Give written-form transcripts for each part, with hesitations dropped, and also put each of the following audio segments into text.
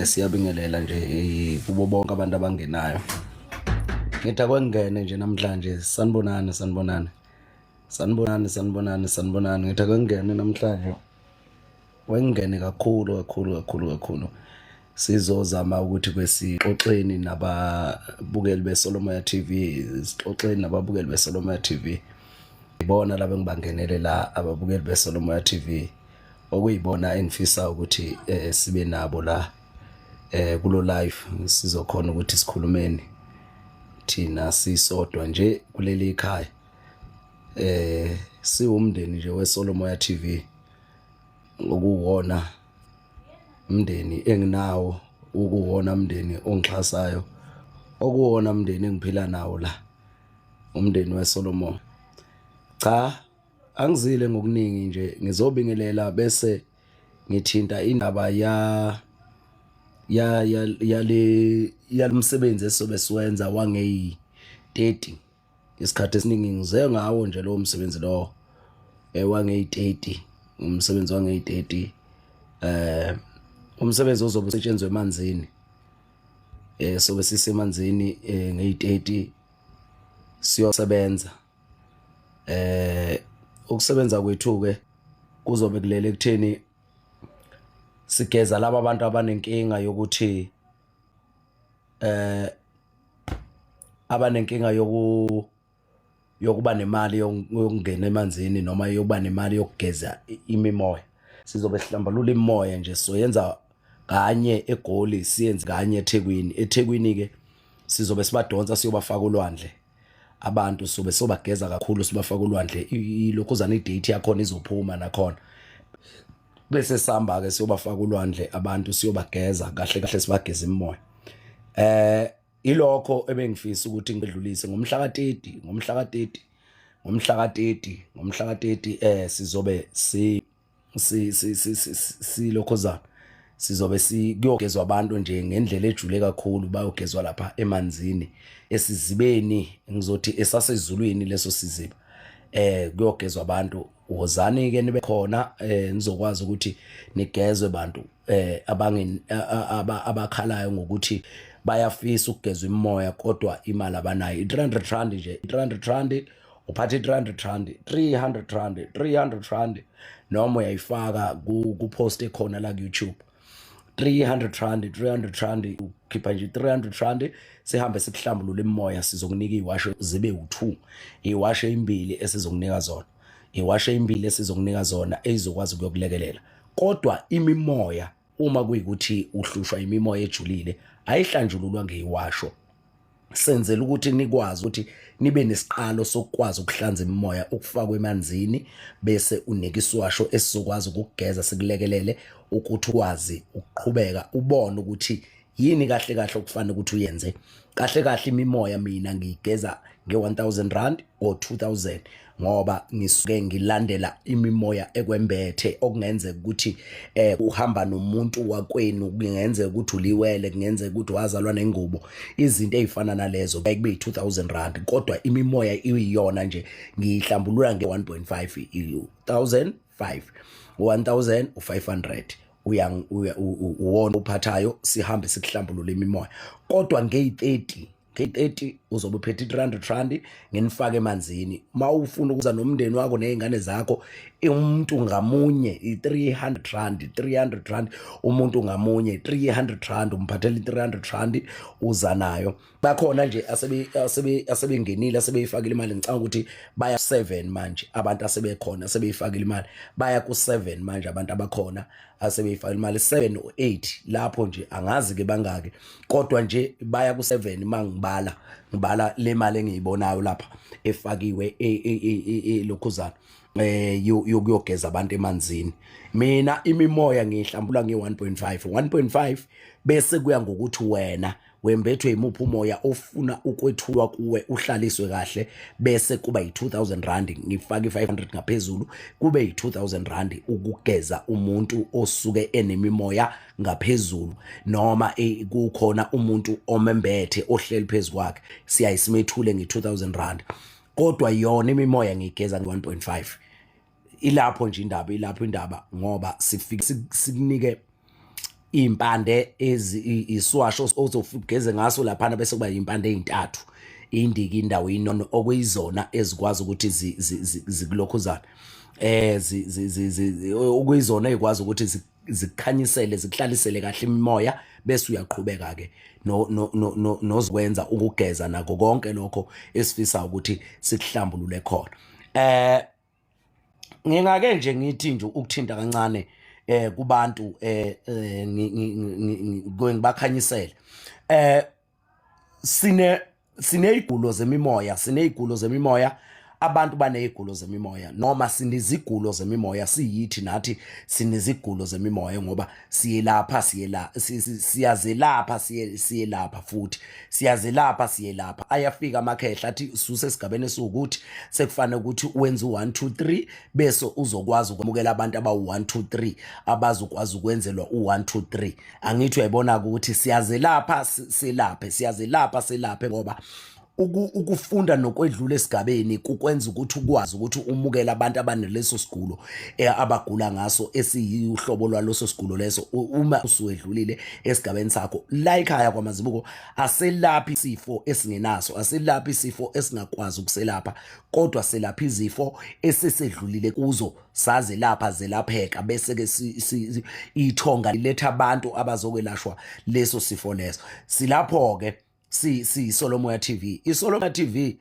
Siyabingelela nje kubo bonke abantu abangenayo. Ngithi akwengene nje namhlanje sanibonana. Ngithi akwengene namhlanje. Wengene kakhulu. Sizozama ukuthi kwesixoxeni nababukeli beSolomoya TV, isixoxeni nababukeli beSolomoya TV. Ibona laba engibangenele la ababukeli beSolomoya TV. Okuyibona engifisa ukuthi sibe nabo la kulo live sizokhona ukuthi sikhulumeni thina sisodwa nje kuleli ekhaya. Siwumndeni nje weSolomoya TV. Ukuwona umndeni enginawo, ukuwona umndeni ongixhasayo, okuwona umndeni engiphila nawo la, umndeni weSolomoya. Cha, angizile ngokuningi nje, ngizobingelela bese ngithinta indaba yalomsebenzi esobe siwenza wangeyi-30. Isikhathi esiningi ngize ngawo nje lo msebenzi lo wangeyi-30, umsebenzi wangeyi-30. Umsebenzi ozobe usetshenzwe emanzini. Sobe sisemanzini ngeyi-30 siyosebenza. Ukusebenza kwethu ke kuzobe kulele kutheni sigeza laba abantu abanenkinga yokuthi abanenkinga yokuba nemali yokungena emanzini noma yokuba nemali yokugeza imimoya. Sizobe sihlambulula imimoya nje, soyenza kanye eGoli, siyenze kanye eThekwini. eThekwini ke sizobe sibadonsa siyobafaka ulwandle. Abantu sobe sobageza kakhulu sibafaka ulwandle. Ilokhuzana idate yakhona izophuma nakhona. Bese sihamba ke siyobafaka ulwandle abantu, siyobageza kahle sibageza imimoya. Ilokho ebengifisa ukuthi ngidlulise ngomhla ka-30 sizobe silokhuzana, sizobe kuyogezwa abantu nje ngendlela ejule kakhulu. Bayogezwa lapha emanzini esizibeni, ngizothi esasezulwini leso siziba. Kuyogezwa abantu. Wozani ke nibe khona nizokwazi ukuthi nigezwe abantu abakhalayo ngokuthi bayafisa ukugezwa imimoya kodwa imali abanayo. i-300 rand nje, i-300 rand uphatha i-300 rand, 300 rand noma uyayifaka ku-post ekhona la ku-YouTube. 300 rand ukhipha nje 300 rand, sihambe sikuhlambulula imimoya. Sizokunika iwasho zibe u2, iwasho ezimbili esizokunika zona, ezizokwazi ukuyokulekelela. Kodwa imimoya uma kuyikuthi uhlushwa imimoya ejulile ayihlanjululwa ngeiwasho. Senzele ukuthi nikwazi ukuthi nibe nesiqalo sokwazi ukuhlanza imimoya, ukufakwa emanzini bese unika isiwasho esizokwazi ukugeza sikulekelele ukuthi ukwazi ukuqhubeka ubone ukuthi yini kahle okufanele ukuthi uyenze. Kahle imimoya mina ngiyigeza nge-1000 rand or 2000 ngoba ngisuke ngilandela imimoya ekwembethe. Okungenzeka ukuthi uhamba nomuntu wakwenu, kungenzeka ukuthi uliwele, kungenzeka ukuthi wazalwa nengubo, izinto ezifana nalezo kube yi-2000 rand. Kodwa imimoya iyona nje ngiyihlambulula nge-1.5, 1500 uwona uphathayo, sihambe sikuhlambulula imimoya. Kodwa ngeyi-30 uzobe uphethe i-300 rand ngenifaka emanzini. Mawufuna ukuza nomndeni wakho nezingane zakho, umuntu ngamunye i-300 rand, umuntu ngamunye 300 rand, umphathela i-300 rand uza nayo. Bakhona nje asebengenile asebeyifakile imali. Ngicabanga ukuthi baya 7 manje abantu asebekhona asebeyifakile imali, baya ku7 manje abantu abakhona asebeyifakile imali, 7 or 8 lapho nje, angazi ke bangaki, kodwa nje baya ku7 ngibala le mali engiyibonayo lapha efakiwe lokhuzana yokuyogeza abantu emanzini. Mina imimoya ngiyihlambula nge-1.5 bese kuya ngokuthi wena wembethwe imuphi umoya ofuna ukwethulwa kuwe uhlaliswe kahle, bese kuba yi-2000 rand. Ngifaka i-500 ngaphezulu, kube yi-2000 rand ukugeza umuntu osuke enemimoya ngaphezulu, noma kukhona umuntu omembethe ohleli phezulu kwakhe, siyayisimethule nge-2000 rand. Kodwa yona imimoya ngiyigeza nge-1.5. ilapho nje indaba ngoba sifike sikunike impande iswasho ozofugeze ngaso laphana bese kuba impande ezintathu indiki indawo inono okuyizona ezikwazi ukuthi zikulokhuzana okuyizona ezikwazi ukuthi zikukhanyisele zikuhlalisele kahle imimoya bese uyaqhubeka ke nozikwenza ukugeza nako konke lokho esifisa ukuthi sikuhlambulule khona. Ngingake nje ngithi nje ukuthinta kancane kubantu ngibakhanyisele sineyigulo zemimoya abantu banezigulo zemimoya noma sinezigulo zemimoya siyithi nathi sinezigulo zemimoya ngoba siyelapha futhi siyelapha ayafika amakhehla athi suse esigabeni sokuthi sekufanele ukuthi wenze u1 2 3 bese uzokwazi ukwamukela abantu abawu1 2 3 abazokwazi ukwenzelwa u1 2 3. Angithi uyayibona ukuthi siyazelapha selaphe ngoba ukufunda nokwedlula esigabeni kukwenza ukuthi ukwazi ukuthi umukele abantu abaneleso sigulo abagula ngaso esiyihlobo lwaloso sigulo leso. Uma uswedlulile esigabeni sakho la ekhaya kwaMazibuko aselaphi isifo esingenaso, aselaphi isifo esingakwazi ukuselapha, kodwa selapha izifo esesedlulile kuzo sazelapha zelapheka bese ke ithonga liletha abantu abazokwelashwa leso sifo leso. Silapho ke Solomoya TV. iSolomoya TV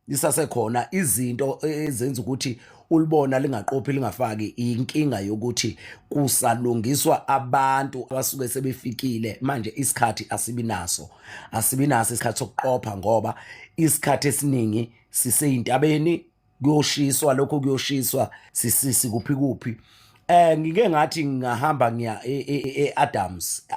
lisasekhona izinto ezenza ukuthi ulibona lingaqophi lingafaki inkinga yokuthi kusalungiswa abantu abasuke sebefikile manje. Isikhathi asibinaso isikhathi sokuqopha ngoba isikhathi esiningi siseyintabeni kuyoshiswa lokho kuyoshiswa sikuphi. Ngike ngathi ngahamba ngiya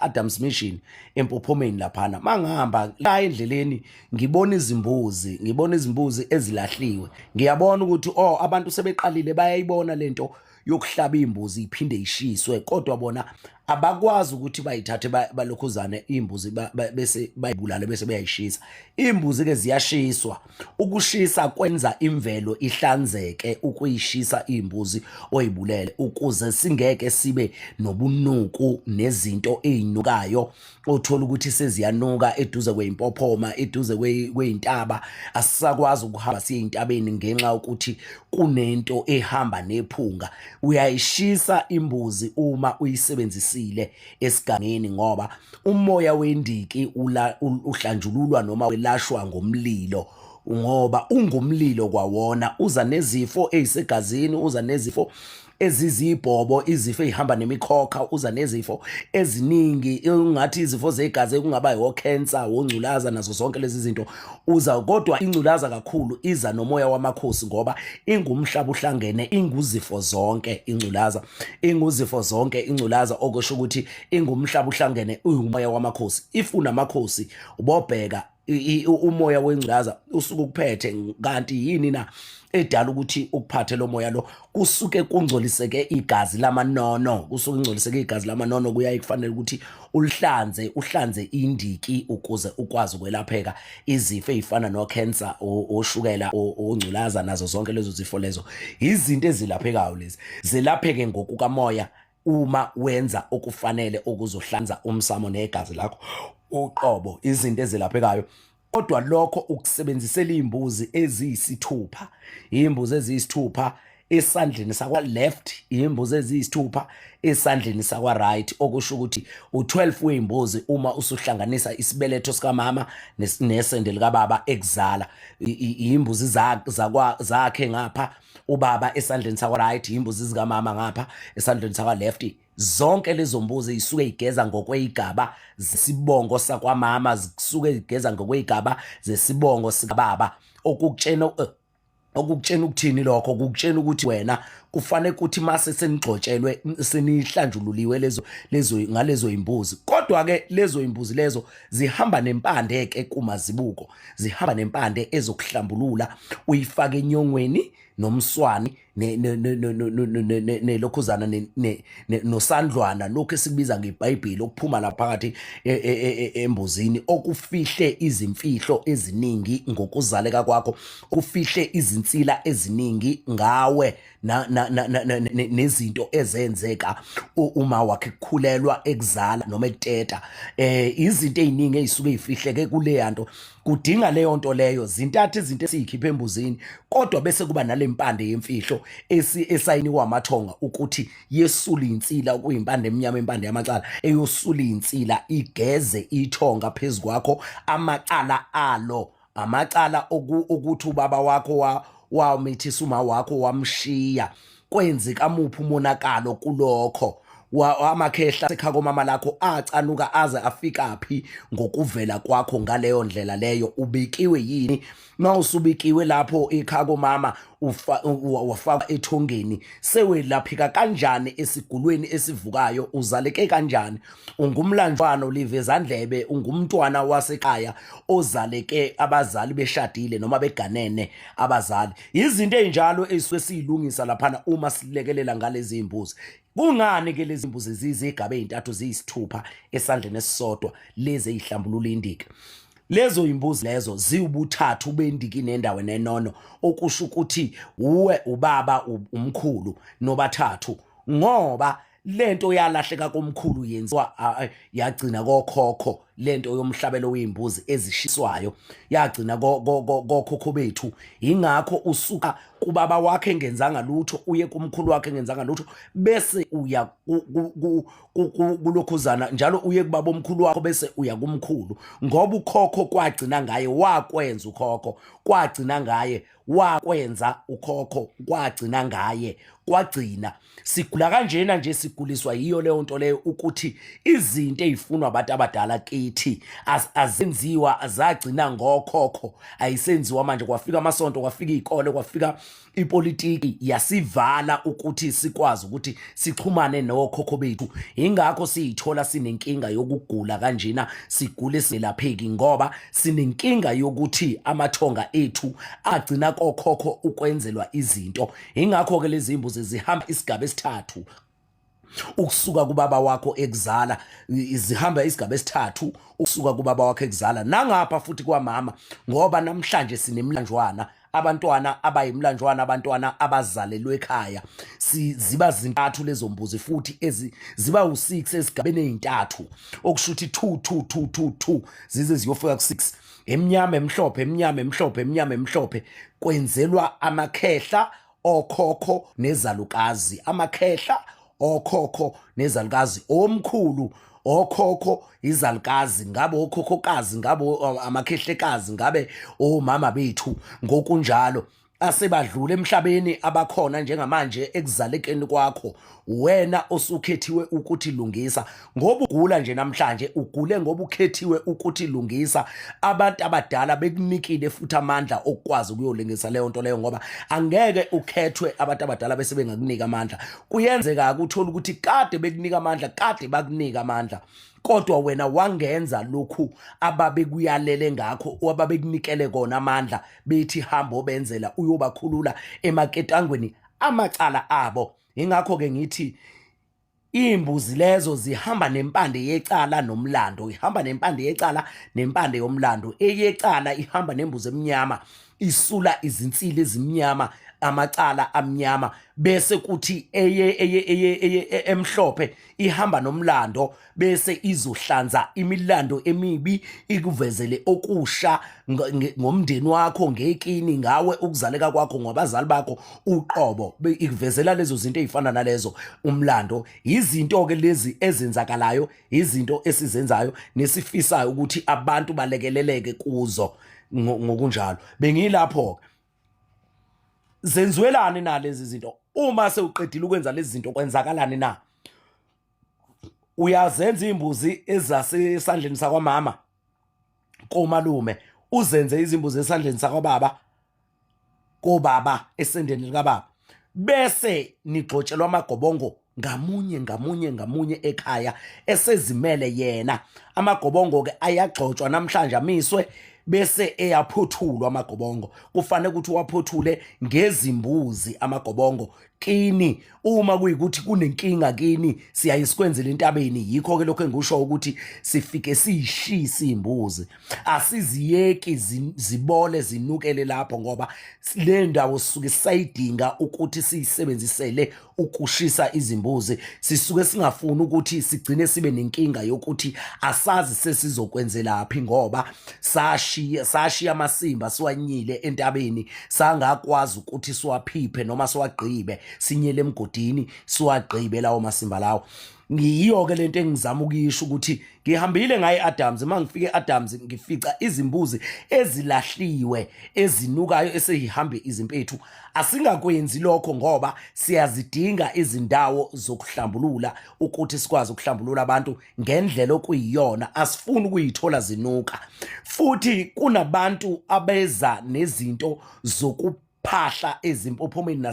Adams Mission empophomeni laphana. Mangihamba la endleleni ngibona izimbuzi ezilahliwe. Ngiyabona ukuthi abantu sebeqalile bayayibona lento yokuhlaba imbuzi iphinde ishiswe, kodwa bona abakwazi ukuthi bayithathe balokhuzane imbuzi bese bayibulale bese bayayishisa. Imbuzi ke ziyashiswa. Ukushisa kwenza imvelo ihlanzeke ukuyishisa imbuzi oyibulele ukuze singeke sibe nobunuku nezinto ezinukayo othola ukuthi seziyanuka eduze kwempophoma eduze kwezintaba. Asisakwazi ukuhamba siye entabeni ngenxa ukuthi kunento ehamba nephunga. Uyayishisa imbuzi uma uyisebenzisile esigangeni ngoba umoya wendiki uhlanjululwa noma welashwa ngomlilo ngoba ungumlilo kwawona. Uza nezifo ezisegazini, uza nezifo ezizibhobo, izifo ezihamba nemikhokha, uza nezifo eziningi ungathi izifo zegazi kungaba cancer, ongculaza, nazo zonke lezi zinto uza. Kodwa ingculaza kakhulu iza nomoya wamakhosi ngoba ingumhlaba uhlangene, inguzifo zonke ingculaza okusho ukuthi ingumhlaba uhlangene umoya wamakhosi. Ifuna amakhosi ubobheka umoya wengculaza usuke ukuphethe, kanti yini na edala ukuthi ukuphathe lo moya lo? Kusuke kungcoliseke igazi lamanono, kuyaye kufanele ukuthi uhlanze indiki ukuze ukwazi ukwelapheka izifo ezifana no cancer, oshukela, ongculaza, nazo zonke lezo zifo lezo. Izinto ezilaphekayo lezi zilapheke ngokukamoya uma wenza okufanele ukuzohlanza umsamo negazi lakho uqobo, izinto ezilaphekayo. Kodwa lokho ukusebenzisela imbuzi eziyisithupha, esandleni sakwa left, imbuzi eziyisithupha esandleni sakwa right, okusho ukuthi u12 wembuzi uma usuhlanganisa isibeletho sikamama nesende likababa ekuzala. Imbuzi zakhe ngapha ubaba esandleni sakwa right, imbuzi zikamama ngapha esandleni sakwa left. Zonke lezo mbuzi zisuke igeza ngokwezigaba zesibongo sakwamama, zisuke igeza ngokwezigaba zesibongo sikababa. Okukutshena ukuthini lokho? Ukukutshena ukuthi wena kufanele ukuthi mase senigxotshelwe senihlanjululiwe ngalezo imbuzi. Kodwa ke lezo imbuzi lezo zihamba nempande ke kuMazibuko, zihamba nempande ezokuhlambulula, uyifake enyongweni nomswani nelokhuzana nosandlwana, lokhu esikubiza ngeBhayibheli okuphuma la phakathi embuzini, okufihle izimfihlo eziningi ngokuzaleka kwakho, okufihle izinsila eziningi ngawe nezinto ezenzeka uma wakhe kukhulelwa, ekuzala noma ekuteta. Izinto ey'ningi ey'suke y'fihleke kuleya nto, kudinga leyo nto leyo zintathe izinto esiyikhipha embuzini, kodwa bese kuba nale mpande yemfihlo esayiniwa amathonga ukuthi yesule insila, okuyimpande emnyama, impande yamacala eyosula insila, igeze ithonga phezu kwakho amacala alo, amacala ukuthi ubaba wakho wamithisa uma wakho wamshiya, kwenzeka amuphi umonakalo kulokho, amakhehla sekhaya komama lakho acanuka aze afikaphi ngokuvela kwakho ngaleyo ndlela leyo. Ubikiwe yini? Mawusubikiwe lapho ekhaya komama wafaka ethongeni, sewelaphika kanjani esigulweni esivukayo? Uzaleke kanjani? Ungumlanjwana olivezandlebe, ungumntwana wasekhaya ozaleke abazali beshadile noma beganene abazali. Izinto ey'njalo ey'suke siyilungisa laphana uma silekelela ngalezi imbuzi. Kungani ke lezi mbuzi zizigaba ey'ntathu ziyisithupha esandleni esisodwa, lezi ey'hlambulula indiki? Lezo imbuzi lezo ziwubuthathu bendiki nendawo nenono, okusho ukuthi uwe, ubaba, umkhulu nobathathu, ngoba lento yalahleka komkhulu yenziwa yagcina kokhokho. Lento yomhlabelo wey'mbuzi ezishiswayo yagcina kokhokho bethu. Ingakho usuka kubaba wakhe engenzanga lutho uye kumkhulu wakhe engenzanga lutho, bese uya kulokhuzana njalo uye kubaba omkhulu wakho, bese uya kumkhulu, ngoba ukhokho kwagcina ngaye wakwenza, ukhokho kwagcina ngaye wakwenza, ukhokho kwagcina ngaye kwagcina. Sigula kanjena nje, siguliswa yiyo leyo nto leyo, ukuthi izinto ey'funwa abantu abadala kithi azenziwa, azagcina ngokhokho, ayisenziwa manje. Kwafika amasonto, kwafika iy'kole, kwafika ipolitiki, yasivala ukuthi sikwazi ukuthi sixhumane nokhokho bethu. Ingakho siyithola sinenkinga yokugula kanjena, sigule singelapheki, ngoba sinenkinga yokuthi amathonga ethu agcina kokhokho ukwenzelwa izinto. Ingakho-ke lezi imbuzi zihamba isigaba esithathu ukusuka kubaba wakho ekuzala, zihamba isigaba esithathu ukusuka kubaba wakho ekuzala nangapha futhi kwamama, ngoba namhlanje sinemlanjwana, abantwana abayimlanjwana, abantwana abazalelwe ekhaya, ziba zintathu lezo mbuzi, futhi ziba u6 ezigabeni ey'ntathu, okusho ukuthi 2 2 2 2 2 zize ziyofika ku6. Emnyama emhlophe, emnyama emhlophe, emnyama emhlophe, kwenzelwa amakhehla okhokho nezalukazi, amakhehla okhokho nezalukazi, omkhulu okhokho izalukazi, ngabe okhokhokazi, ngabe amakhehlekazi, ngabe omama bethu. Ngokunjalo asebadlula emhlabeni abakhona njengamanje ekuzalekeni kwakho, wena osukhethiwe ukuthi lungisa, ngoba ugula nje namhlanje, ugule ngoba ukhethiwe ukuthi lungisa. Abantu abadala bekunikile futhi amandla okukwazi ukuyolungisa leyo nto leyo, ngoba angeke ukhethwe abantu abadala bese bengakunika amandla. Kuyenzeka ukuthola ukuthi kade bekunika amandla, kade bakunika amandla, kodwa wena wangenza lokhu ababekuyalele ngakho, ababekunikele kona amandla, bethi hamba obenzela, uyobakhulula emaketangweni amacala abo. Ingakho-ke ngithi imbuzi lezo zihamba nempande yecala nomlando, ihamba nempande yecala nempande yomlando. Eyecala ihamba nembuzi emnyama, isula izinsili ezimnyama, amacala amnyama, bese kuthi emhlophe ihamba nomlando, bese izohlanza imilando emibi, ikuvezele okusha ngomndeni wakho, ngekini, ngawe, ukuzaleka kwakho, ngabazali bakho uqobo, ikuvezela lezo zinto ey'fana nalezo. Umlando izinto-ke lezi ezenzakalayo, izinto esizenzayo nesifisayo ukuthi abantu balekeleleke kuzo. Ngokunjalo bengilapho-ke, zenziwelani na lezi zinto? Uma sewuqedile ukwenza lezi zinto, kwenzakalani na? Uyazenza imbuzi ezasesandleni sakwamama komalume, uzenze izimbuzi esandleni sakwababa kobaba esendeni likababa, bese nigxotshelwa amagobongo ngamunye ngamunye ngamunye ekhaya esezimele yena. Amagobongo-ke ayagxotshwa namhlanje, amiswe, bese eyaphothulwa amagobongo. Kufanele ukuthi waphothule ngezimbuzi amagobongo kini uma kuyikuthi kunenkinga kini siyayisekwenzela entabeni. Yikho ke lokho engisho ukuthi sifike siyishisa imbuzi, asiziyeki zibole zinukele lapho, ngoba le ndawo sisuke sayidinga ukuthi siyisebenzisele ukushisa izimbuzi. Sisuke singafuni ukuthi sigcine sibe nenkinga yokuthi asazi sesizokwenzelaphi, ngoba sashiya amasimba siwanyile entabeni, sangakwazi ukuthi siwaphiphe noma siwagqibe, sinyele emgodini siwagqibe lawo masimba lawo. Ngiyiyo ke lento engizama ukuyisho ukuthi ngihambile ngaye Adams. Uma ngifike Adams ngifica izimbuzi ezilahliwe ezinukayo eseyihambe izimpethu. Asingakwenzi lokho ngoba siyazidinga izindawo zokuhlambulula ukuthi sikwazi ukuhlambulula abantu ngendlela okuyiyona. Asifuni ukuyithola zinuka. Futhi kunabantu abeza nezinto zokuphahla ezimpophomeni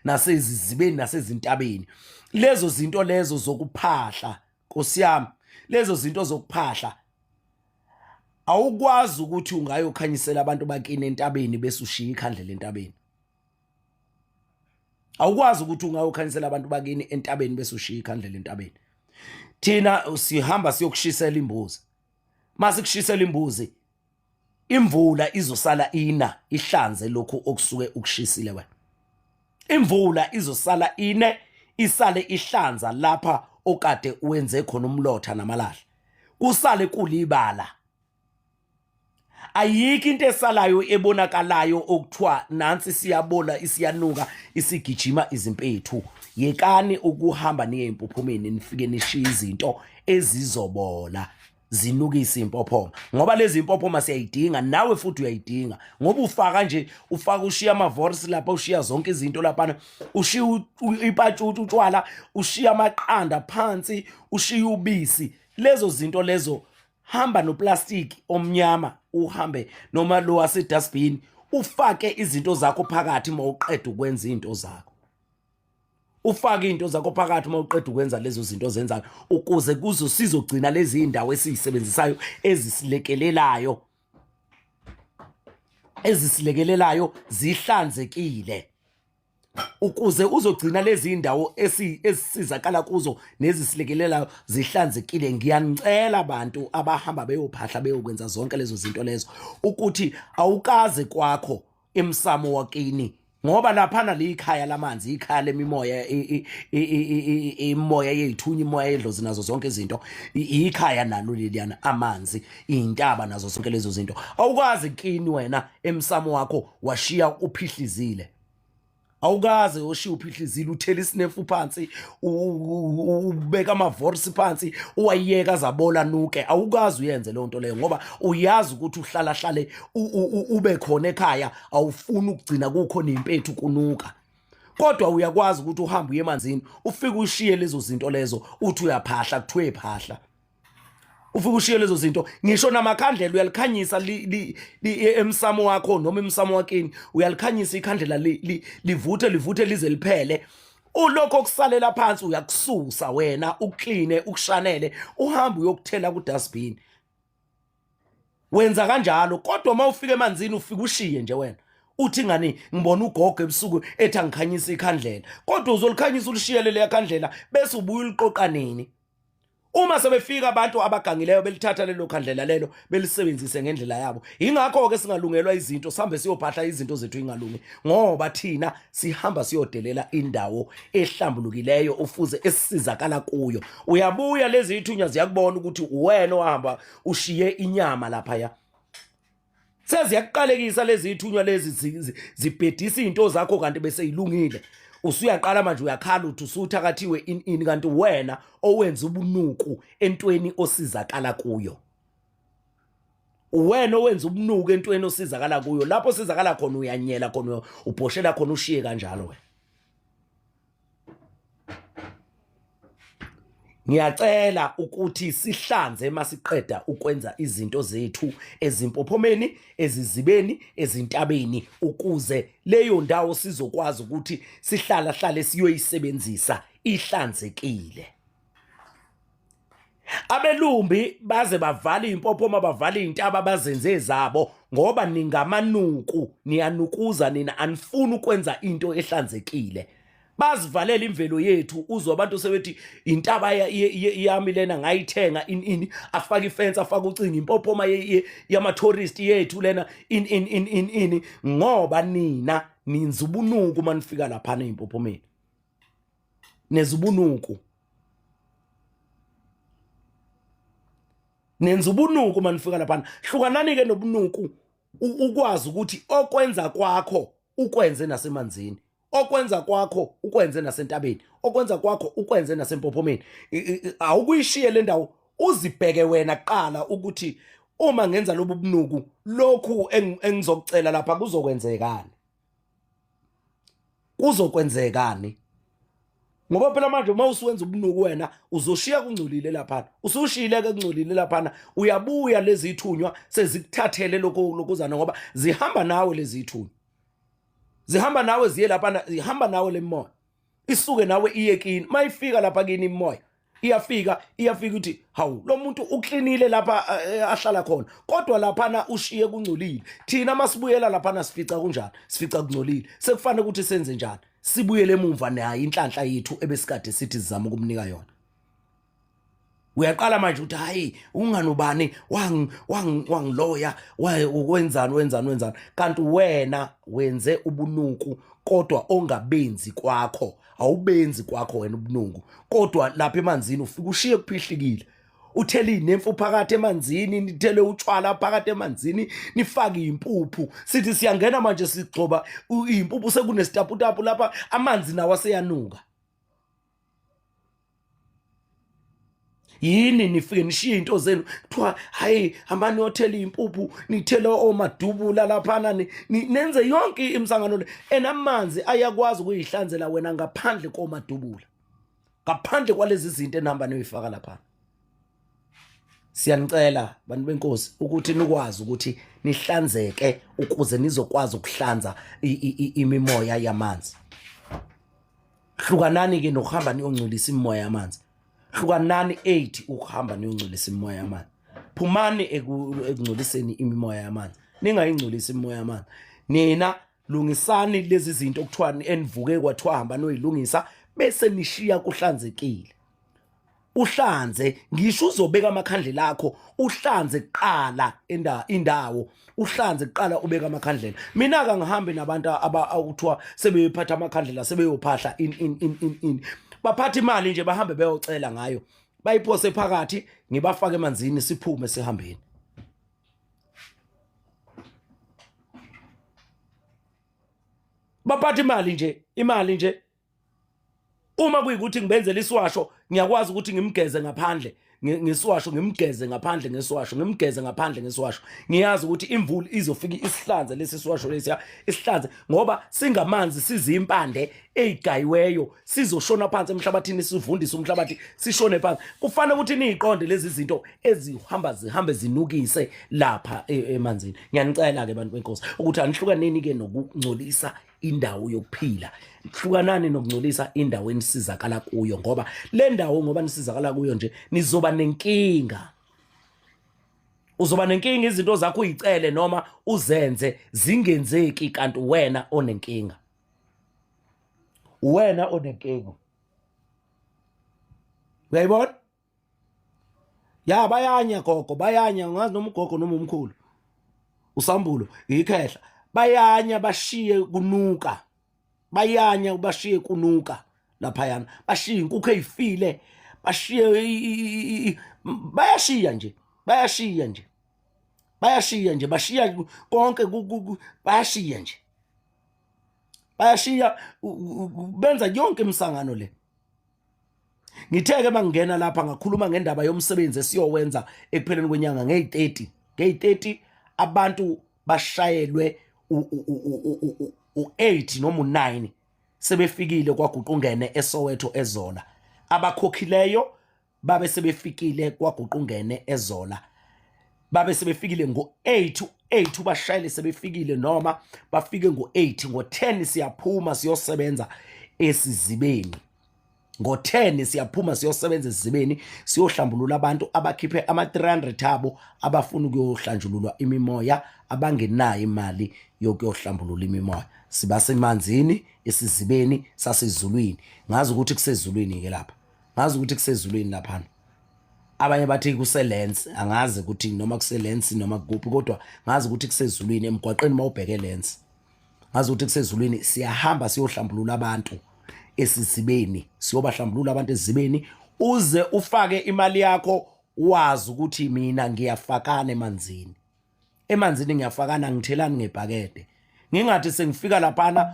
nasezizibeni nasezintabeni. Lezo zinto lezo zokuphahla, Nkosi yami, lezo zinto zokuphahla awukwazi ukuthi ungayokhanyisela abantu bakini entabeni bese ushiya ikhandlela entabeni. Awukwazi ukuthi ungayokhanyisela abantu bakini entabeni bese ushiya ikhandlela entabeni. Thina sihamba siyokushisela imbuzi. Mase kushisela imbuzi, imvula izosala ina ihlanze lokho okusuke ukushisile wena. Imvula izosala ine isale ihlanza lapha okade uwenze khona umlotha namalahle, kusale kulibala. Ayikho into esalayo ebonakalayo okuthiwa nansi siyabola isiyanuka isigijima izimpethu. Yekani ukuhamba niye empophomeni nifike nishiya izinto ezizobola zinukisa impophoma, ngoba lezi impophoma siyayidinga, nawe futhi uyayidinga, ngoba ufaka nje, ufaka ushiya amavorisi lapha, ushiya zonke izinto lapha, ushiya ipatshuti, utshwala, ushiya amaqanda phansi, ushiya ubisi. Lezo zinto lezo, hamba noplastiki omnyama, uhambe noma lo wasedustbin, ufake izinto zakho phakathi uma uqeda ukwenza izinto zakho. Ufake into zakho phakathi uma uqeda ukwenza lezo zinto zenzayo, ukuze sizogcina lezi indawo esizisebenzisayo ezisilekelelayo zihlanzekile, ukuze uzogcina lezi indawo esisizakala kuzo nezisilekelelayo zihlanzekile. Ngiyanicela abantu abahamba beyophahla beyokwenza zonke lezo zinto lezo ukuthi awukaze kwakho emsamo wakini, ngoba laphana likhaya lamanzi, ikhaya lemimoya, imoya yeyithunya, imoya yedlozi, nazo zonke izinto, ikhaya nalo leliyana, amanzi, intaba, nazo zonke lezo zinto. Awukazi kini wena emsamo wakho washiya uphihlizile. Awukaze oshiya uphihlizile, uthela isinefu phansi, ubeka amavorisi phansi, uwayiyeka zabola nuke. Awukazi uyenze leyo nto leyo, ngoba uyazi ukuthi uhlale ube khona ekhaya, awufuni ukugcina kukho nempethu kunuka. Kodwa uyakwazi ukuthi uhambe uye emanzini, ufike ushiye lezo zinto lezo, uthi uyaphahla, kuthiwe phahla. Ufike ushiye lezo zinto, ngisho namakhandlela uyalikhanyisa emsamo wakho noma emsamo wakini, uyalikhanyisa ikhandlela livuthe lize liphele. Ulokho kusalela phansi uyakususa wena, ukukline, ukushanele, uhambe uyokuthela kudustbin. Wenza kanjalo, kodwa uma ufika emanzini ufike ushiye nje wena. Uthi ngani, ngibona ugogo ebusuku ethi angikhanyisa ikhandlela, kodwa uzolikhanyisa ulishiyele le khandlela bese ubuye uliqoqa nini? Uma sebefika abantu abagangileyo belithatha lelo khandlela lelo belisebenzise ngendlela yabo. Ingakho ke singalungelwa izinto, sihambe siyophahla izinto zethu ingalungi, ngoba thina sihamba siyodelela indawo ehlambulukileyo ufuze esizakala kuyo. Uyabuya lezi ithunya ziyakubona ukuthi uwena ohamba ushiye inyama lapha ya. Seziyakuqalekisa lezi ithunywa lezi zibhedisa izinto zakho kanti bese ilungile. Usuyaqala manje uyakhala uthi usuthakathiwe ini, kanti wena owenza ubunuku entweni osizakala kuyo. Wena owenza ubunuku entweni osizakala kuyo. Lapho osizakala khona uyanyela khona, ubhoshela khona, ushiye kanjalo wena. Ngiyacela ukuthi sihlanze masiqeda ukwenza izinto zethu ezimpophomeni, ezizibeni, ezintabeni, ukuze leyo ndawo sizokwazi ukuthi sihlale siyoyisebenzisa ihlanzekile. abelumbi baze bavala impophoma bavala intaba bazenze zabo ngoba ningamanuku niyanukuza nina anifuni ukwenza into ehlanzekile bazivalela imvelo yethu uzwa abantu sebethi intaba yami lena ngayithenga ini afaka ifence afaka ucingo impophoma yama tourist yethu lena in ngoba nina ninzubunuku manifika lapha neimpophomeni nezubunuku nenza ubunuku manifika lapha hlukanani ke nobunuku ukwazi ukuthi okwenza kwakho ukwenze nasemanzini okwenza kwakho ukwenze nasentabeni okwenza kwakho ukwenze nasempophomeni awukuyishiye le ndawo uzibheke wena qala ukuthi uma ngenza lobu bunuku lokhu engizokucela lapha kuzokwenzekani ngoba phela manje uma usuwenza ubunuku wena uzoshiya kungcolile lapha usushile ke kungcolile lapha uyabuya lezi ithunywa sezikuthathele lokuzana ngoba zihamba nawe lezi ithunywa zihamba nawe ziye lapha zihamba nawe lemoya isuke nawe iyekini mayifika lapha kini imoya iyafika ukuthi hawu lo muntu uklinile lapha ahlala khona kodwa lapha ushiye kungcolile thina masibuyela lapha sifica kunjani sifica kungcolile sekufanele ukuthi senze njani sibuyele emuva nayo inhlanhla yethu ebesikade sithi sizama ukumnika yona uyaqala manje uthi hayi unganubani wangiloya wenzani kanti wena wenze ubunuku kodwa ongabenzi kwakho awubenzi kwakho wena ubunuku kodwa lapha emanzini ufika ushiye kuphihlikile uthele inemfu phakathi emanzini nithele utshwala phakathi emanzini nifake impuphu sithi siyangena manje sigcoba impuphu sekunesitaputapu lapha amanzi nawo aseyanuka yini nifike nishiye into zenu kuthiwa hayi hambani yothela impuphu nithele omadubula laphana nenze yonke imsangano le enamanzi ayakwazi ukuyihlanzela wena ngaphandle komadubula ngaphandle kwalezi zinto enihamba niyoyifaka lapha siyanicela bantu benkosi ukuthi nikwazi ukuthi nihlanzeke ukuze nizokwazi ukuhlanza imimoya yamanzi hlukanani ke nokuhamba niyongcolisa imimoya yamanzi hlukanani 8 ukuhamba niyongcolisa imimoya yamanzi phumani ekungcoliseni imimoya yamanzi ningayingcolisa imimoya yamanzi nina lungisani lezi zinto okuthiwa enivuke kwathiwa hamba noyilungisa bese nishiya kuhlanzekile uhlanze ngisho uzobeka amakhandlela akho uhlanze kuqala indawo uhlanze kuqala ubeka amakhandlela mina ka ngihambe nabantu abawuthiwa sebeyiphatha amakhandlela sebeyophahla in baphatha imali nje bahambe beyocela ngayo bayiphose phakathi ngibafake emanzini siphume sihambeni baphatha imali nje uma kuyikuthi ngibenzele iswasho ngiyakwazi ukuthi ngimgeze ngaphandle ngeswasho ngimgeze ngaphandle ngeswasho ngimgeze ngaphandle ngeswasho ngiyazi ukuthi imvula izofika isihlanze lesi swasho lesi isihlanze ngoba singamanzi sizimpande ezigayiweyo sizoshona phansi emhlabathini sivundise umhlabathi sishone phansi kufanele ukuthi niqonde lezi zinto zihambe zinukise lapha emanzini ngiyanicela ke bantu benkosi ukuthi anihlukaneni ke nokungcolisa indawo yokuphila hlukanani nokungcolisa indawo enisizakala kuyo ngoba le ndawo ngoba nisizakala kuyo nje nizoba nenkinga uzoba nenkinga izinto zakho uyicele noma uzenze zingenzeki kanti wena onenkinga uyayibona ya bayanya gogo bayanya ngazi noma ugogo noma umkhulu usambulo ikhehla bayanya bashiye kunuka bayanya bashiye kunuka lapha yana bashiye inkukhu ezifile bashiye bayashiya nje bashiya konke bayashiya benza yonke imsangano le ngitheke mangena lapha ngakhuluma ngendaba yomsebenzi esiyowenza ekupheleni kwenyanga nge-30 abantu bashayelwe u8 noma u9 sebefikile kwaguqungene eSoweto eZola abakhokhileyo babe sebefikile kwaguqungene eZola babe sebefikile ngo8 bashayele sebefikile noma bafike ngo8 ngo10 siyaphuma siyosebenza esizibeni ngo-10 siyaphuma siyosebenza esizibeni siyohlambulula abantu abakhiphe ama-300 abo abafuna ukuyohlanjululwa imimoya abangenayo imali yokuyohlambulula imimoya. Siba semanzini esizibeni sasezulwini. Ngazi ukuthi kusezulwini ke lapha, ngazi ukuthi kusezulwini laphana. Abanye bathi kuseLens, angazi ukuthi noma kuseLens noma kuphi, kodwa ngazi ukuthi kusezulwini emgwaqeni mawubheke Lens. Ngazi ukuthi kusezulwini siyahamba siyohlambulula abantu esizibeni, siyobahlambulula abantu esizibeni uze ufake imali yakho, wazi ukuthi mina ngiyafakana emanzini. Emanzini ngiyafakana, ngithelani ngebhakede. Ngingathi sengifika laphana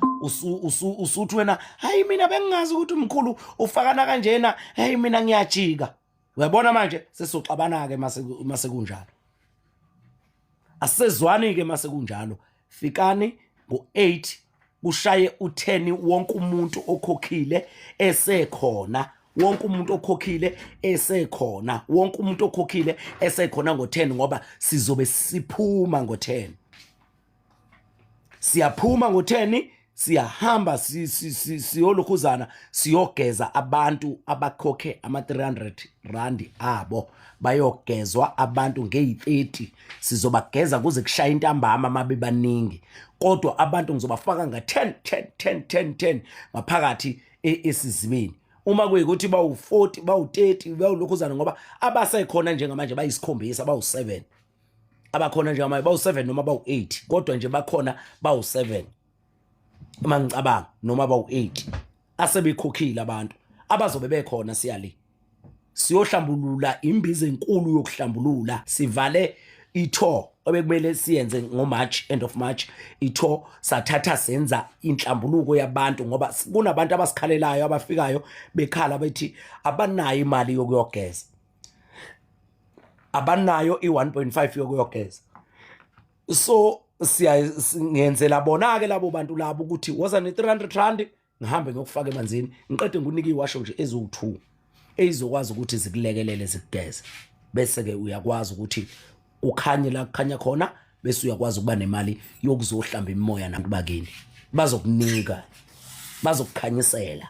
usuthi wena, hayi mina bengingazi ukuthi umkhulu ufakana kanjena, hayi mina ngiyajika. Uyabona manje sesoxabana ke mase kunjalo. Asezwani ke mase kunjalo. Fikani ngo-8 kushaye u10 wonke umuntu okhokhile esekhona. Wonke umuntu okhokhile esekhona. Wonke umuntu okhokhile esekhona ngo10 ngoba sizobe siphuma ngo10. Siyaphuma ngo10 siyahamba siyolokhuzana siyogeza abantu abakhokhe ama-300 abo bayogezwa abantu nge-30 sizobageza kuze kushaya intambama mabe baningi kodwa abantu ngizobafaka nga10 ngaphakathi esizibeni uma kuyikuthi bawu40 bawu30 bayolokhuzana ngoba abasekhona njengamanje bayisikhombisa bawu7 abakhona njengamanje bawu7 noma bawu8 kodwa nje bakhona bawu7 uma ngicabanga noma bawu8 asebekhokhile abantu abazobe bekhona siyohlambulula imbiza enkulu yokuhlambulula sivale itour obekumele siyenze ngoMarch, end of March. Itour sathatha senza inhlambuluko yabantu ngoba kunabantu abasikhalelayo abafikayo bekhala bethi abanayo imali yokuyogeza, abanayo i1.5 yokuyogeza. So siyangenzela bona ke labo bantu labo ukuthi woza ne300 ngihambe ngiyokufaka emanzini ngiqede ngunika iwasho nje eziwu2 ezokwazi ukuthi zikulekelele zikugeze bese ke uyakwazi ukuthi ukhanye la kukhanya khona bese uyakwazi ukuba nemali yokuzohlamba imimoya nabantu bakini bazokunika bazokukhanyisela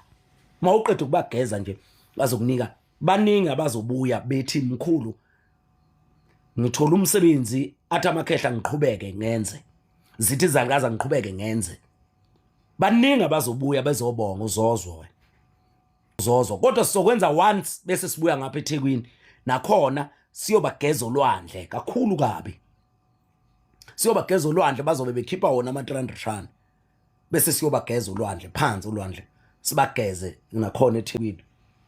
mawuqeda ukubageza nje bazokunika baningi abazobuya bethi mkhulu ngithola umsebenzi athi amakhehla ngiqhubeke ngenze zithi zangaza ngiqhubeke ngenze baningi abazobuya bezobonga uzozwe kodwa sizokwenza once bese sibuya ngapha eThekwini nakhona siyobageza olwandle kakhulu kabi siyobageza olwandle bazobe bekhipha wona ama-300 bese siyobageza olwandle phansi olwandle sibageze nakhona eThekwini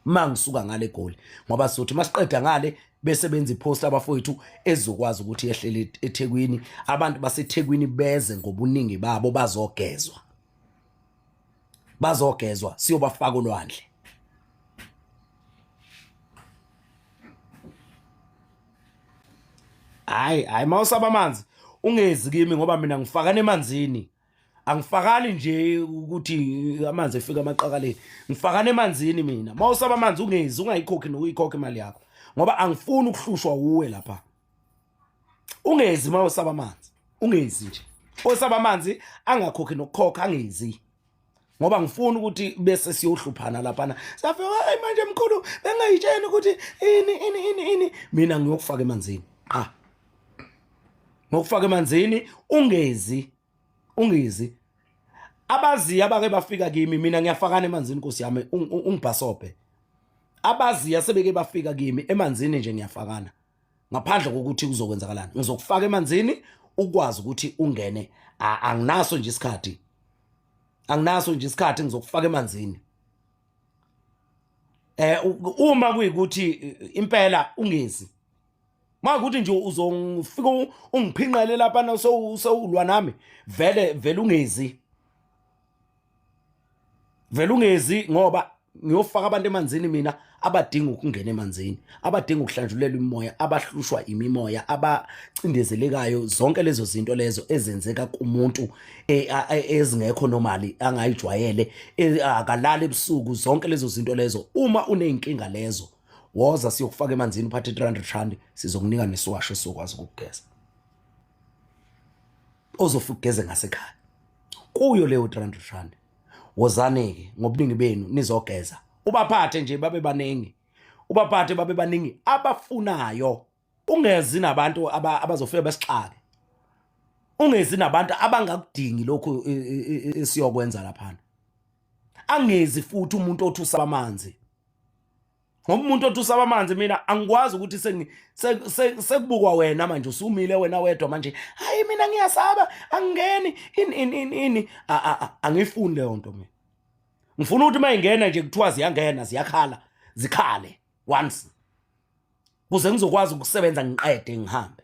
mangisuka ngale goli ngoba sizothi masiqeda ngale bese benza ipost abafowethu ezokwazi ukuthi yehlele eThekwini abantu baseThekwini beze ngobuningi babo bazogezwa siyobafaka olwandle. Hayi mawusaba amanzi ungezi kimi ngoba mina ngifakana emanzini angifakali nje ukuthi amanzi efika amaqakaleni ngifakana emanzini mina mawusaba amanzi ungezi ungayikhokhi nokuyikhokha imali yakho ngoba angifuni ukuhlushwa uwe lapha ungezi mawusaba amanzi ungezi nje osaba amanzi angakhokhi nokukhokha angezi ngoba ngifuna ukuthi bese siyohluphana lapha safika hayi manje mkhulu bengayitsheni ukuthi ini mina ngiyokufaka emanzini ngokufaka emanzini ungezi abaziya bake bafika kimi mina ngiyafakana emanzini Nkosi yami ungibhasobhe abaziya sebeke bafika kimi emanzini nje ngiyafakana ngaphandle kokuthi kuzokwenzakalana ngizokufaka emanzini ukwazi ukuthi ungene anginaso nje isikhathi ngizokufaka emanzini uma kuyikuthi impela ungezi makuthi nje uzongifika ungiphinqele lapha na sowulwa nami vele ungezi ngoba ngiyofaka abantu emanzini mina abadinga ukungena emanzini abadinga ukuhlanjulelwa imimoya abahlushwa imimoya abacindezelekayo zonke lezo zinto lezo ezenzeka kumuntu ezingekho normally angayijwayele akalala ebusuku zonke lezo zinto lezo uma uneyinkinga lezo woza siyokufaka emanzini uphathe 300 sizokunika nesiwasho sokwazi ukugeza ozofika ugeze ngasekhaya kuyo leyo 300 wozane ke ngobuningi benu nizogeza ubaphathe nje babe baningi, ubaphathe babe baningi abafunayo. Ungezi nabantu abazofika besixake, ungezi nabantu abangakudingi lokho esiyokwenza laphana. Angezi futhi umuntu othi usaba amanzi, ngoba umuntu othi usaba amanzi mina angikwazi ukuthi sekubukwa wena manje, usumile wena wedwa manje, hayi mina ngiyasaba angingeni ini. Angifuni leyo nto mina. Ngifuna ukuthi mayingena nje kuthiwa ziyangena ziyakhala zikhale once, kuze ngizokwazi ukusebenza ngiqede ngihambe.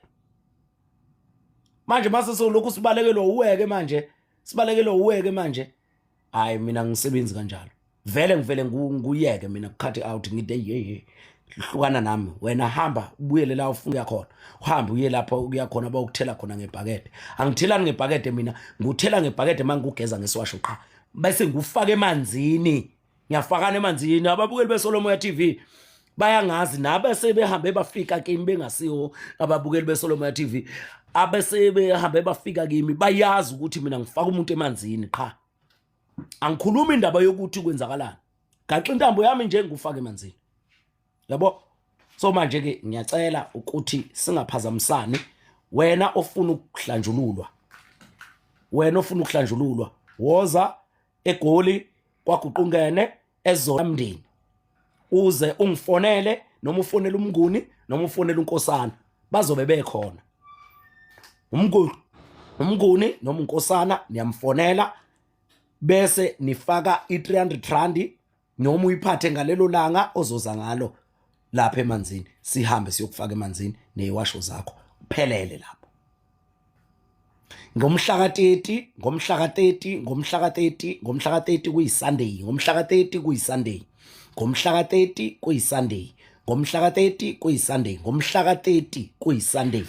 Manje mase solokhu sibalekelwe uweke manje, sibalekelwe uweke manje, hayi mina ngisebenzi kanjalo. Vele ngivele nguyeke mina cut out ngithi hey hlukana nami, wena hamba ubuyele la ufuna yakhona, uhambe uye lapha ukuya khona bayokuthela khona ngebhakede. Angithelani ngebhakede mina, nguthela ngebhakede mangigeza ngeswasho qha, bese ngufaka emanzini, ngiyafakana emanzini. Ababukeli beSolomoya TV bayangazi nabese behambe bafika kimi bengasiho ababukeli beSolomoya TV, abese behambe bafika kimi bayazi ukuthi mina ngifaka umuntu emanzini qha. Angikhuluma indaba yokuthi kwenzakalani, gaxa intambo yami nje ngufaka emanzini, yabo. So manje ke ngiyacela ukuthi singaphazamisani. Wena ofuna ukuhlanjululwa, wena ofuna ukuhlanjululwa, woza eGoli kwaGuqungene ezomndeni, uze ungifonele, noma ufonele umnguni, noma ufonele unkosana, bazobe bekhona. Umnguni noma unkosana niyamfonela, bese nifaka i300 rand noma uyiphathe ngalelo langa ozoza ngalo lapha emanzini, sihambe siyokufaka emanzini neziwasho zakho, uphelele lapho. Ngomhla ka30 kuyiSunday, ngomhla ka30 kuyiSunday, ngomhla ka30 kuyiSunday, ngomhla ka30 kuyiSunday, ngomhla ka30 kuyiSunday.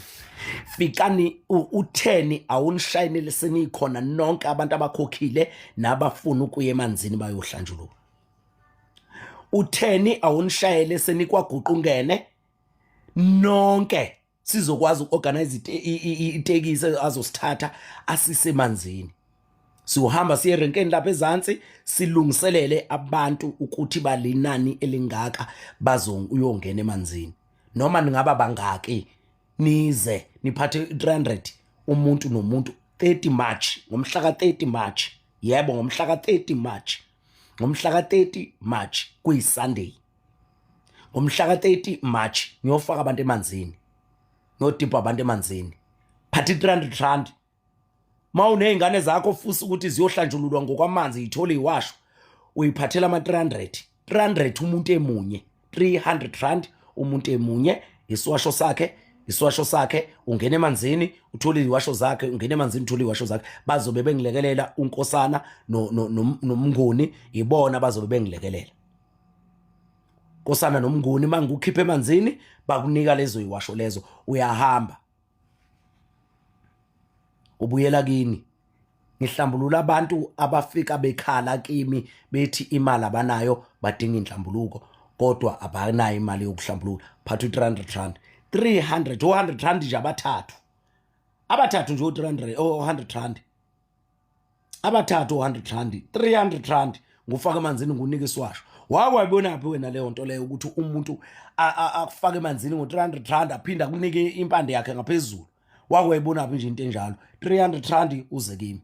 Fikani u10 awunishayinele senikhona nonke abantu abakhokhile nabafuna ukuya emanzini bayohlanjululwa. U10 awunishayele senikwaGuqungene nonke, sizokwazi uorganize itekisi azosithatha asisemanzini. Siyohamba siye erenkeni lapha ezantsi, silungiselele abantu ukuthi balinani elingaka uyongena emanzini, noma ningaba bangaki nize niphathe 300 umuntu nomuntu. 30 March, ngomhla ka30 March, yebo ngomhla ka30 March, ngomhla ka30 March kuyiSunday, ngomhla ka30 March ngiyofaka abantu emanzini, ngiyodipha abantu emanzini, phatha 300 rand. Mawunezingane zakho futhi ukuthi ziyohlanjululwa ngokwamanzi ithole iwasho, uyiphathela ama 300 umuntu emunye, 300 rand umuntu emunye. Iswasho sakhe ungena emanzini uthole iwasho zakhe, ungena emanzini uthole iwasho zakhe. Bazobe bengilekelela unkosana nomnguni, ibona bazobe bengilekelela. Nkosana nomnguni mangikukhipha emanzini bakunika lezo iwasho lezo, uyahamba ubuyela kini. Ngihlambulula abantu abafika bekhala kimi bethi imali abanayo, badinga inhlambuluko kodwa abanayo imali yokuhlambulula. Phatha 300 rand, 200 rand nje abathathu nje 300 100 rand, abathathu 100 rand, 300 rand ngufaka emanzini ngunika iswasho. Wayibonaphi wena leyo nto leyo ukuthi umuntu akufake emanzini ngo300 rand aphinda kunike impande yakhe ngaphezulu? Wayibonaphi nje into enjalo? 300 rand uze kimi,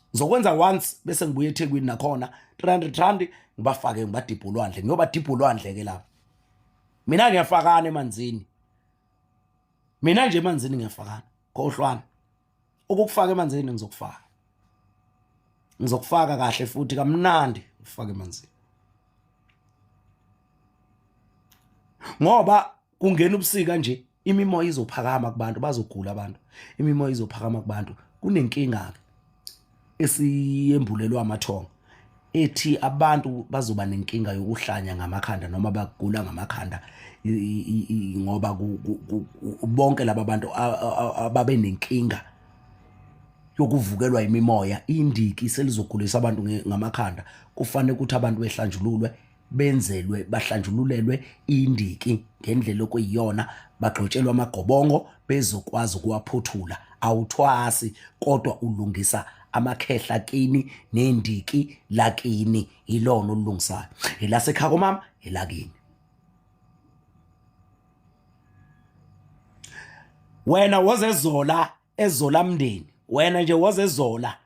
ngizokwenza once bese ngibuye eThekwini nakhona 300 rand ngibafake ngibadipha ulwandle, ngiyobadipha ulwandle ke lapho. Mina ngiyafakana emanzini, mina nje emanzini ngiyafakana khohlwana. Ukufaka emanzini ngizokufaka kahle futhi kamnandi ufake emanzini, ngoba kungena ubusika nje imimoya izophakama kubantu, bazogula abantu, imimoya izophakama kubantu. Kunenkinga esiyembulelwa amathongo ethi abantu bazoba nenkinga yokuhlanya ngamakhanda noma bagula ngamakhanda, ngoba bonke laba bantu ababe nenkinga yokuvukelwa imimoya, indiki selizogulisa abantu ngamakhanda. Kufanele ukuthi abantu behlanjululwe, benzelwe bahlanjululelwe indiki ngendlela okuyiyona, bagxotshelwe amagobongo bezokwazi ukuwaphothula. Awuthwasi kodwa ulungisa amakhehla kini nendiki lakini ilona olulungisayo elasekhaya komama elakini. Wena wazezola ezola mndeni, wena nje wazezola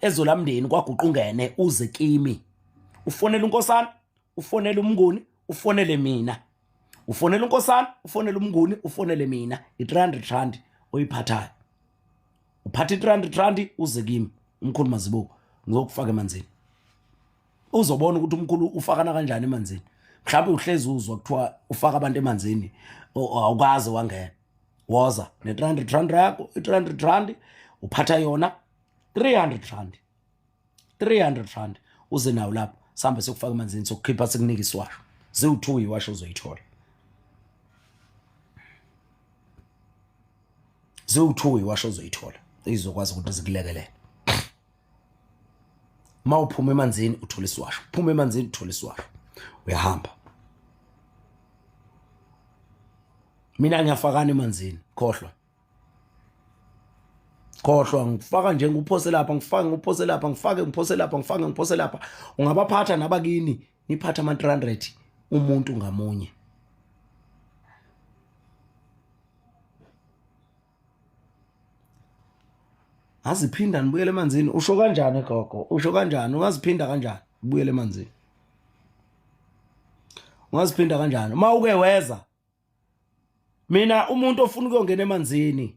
ezola mndeni kwaguqungene uze kimi ufonele unkosana, ufonele umnguni, ufonele mina, ufonele unkosana, ufonele umnguni, ufonele mina. i-300 oyiphathayo uphatha i-300 uze kimi umkhulu Mazibuko ngizokufaka emanzini. Uzobona ukuthi umkhulu ufakana kanjani emanzini. Mhlawumbe uhlezi uzwa kuthiwa ufaka abantu emanzini awukaze wangena. Woza ne-300 yakho, i-300 uphatha yona 300 uze nawo lapho sihambe sokufaka emanzini sokukhipha sikunika iswasho. Ziwu2 iwasho uzoyithola. Ziwu2 iwasho uzoyithola izokwazi ukuthi zikulekelele. Mawuphuma emanzini uthola iswasho, phuma emanzini uthola iswasho, uyahamba. Mina ngiyafakana emanzini, khohlwa ngifaka nje nguphose lapha, ngifake nguphose lapha, ngifake ngiphose lapha, ngifake ngiphose lapha. Ungabaphatha nabakini niphatha ama-300 umuntu ngamunye. Aziphinda nibuyele emanzini. Usho kanjani gogo? Usho kanjani? Ungaziphinda kanjani ubuyele emanzini? Ungaziphinda kanjani? Uma uke weza mina umuntu ofuna ukuyongena emanzini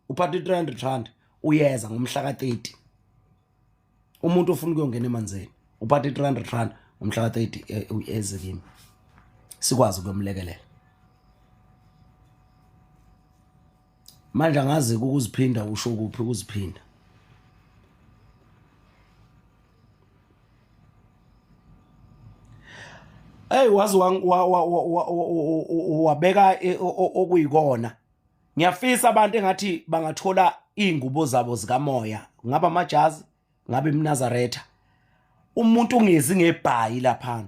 uphatha i-300 uyeza ngomhla ka-30. Umuntu ofuna ukuyongena emanzini uphatha i-300 ngomhla ka-30 uyeze kimi sikwazi ukuyomlekelela. Manje angazi ukuziphinda usho kuphi ukuziphinda. Hey wazi wabeka okuyikona. Ngiyafisa abantu engathi bangathola ingubo zabo zikamoya, ngaba amajazi, ngabe iMnazaretha. Umuntu ungezi ngebhayi lapha.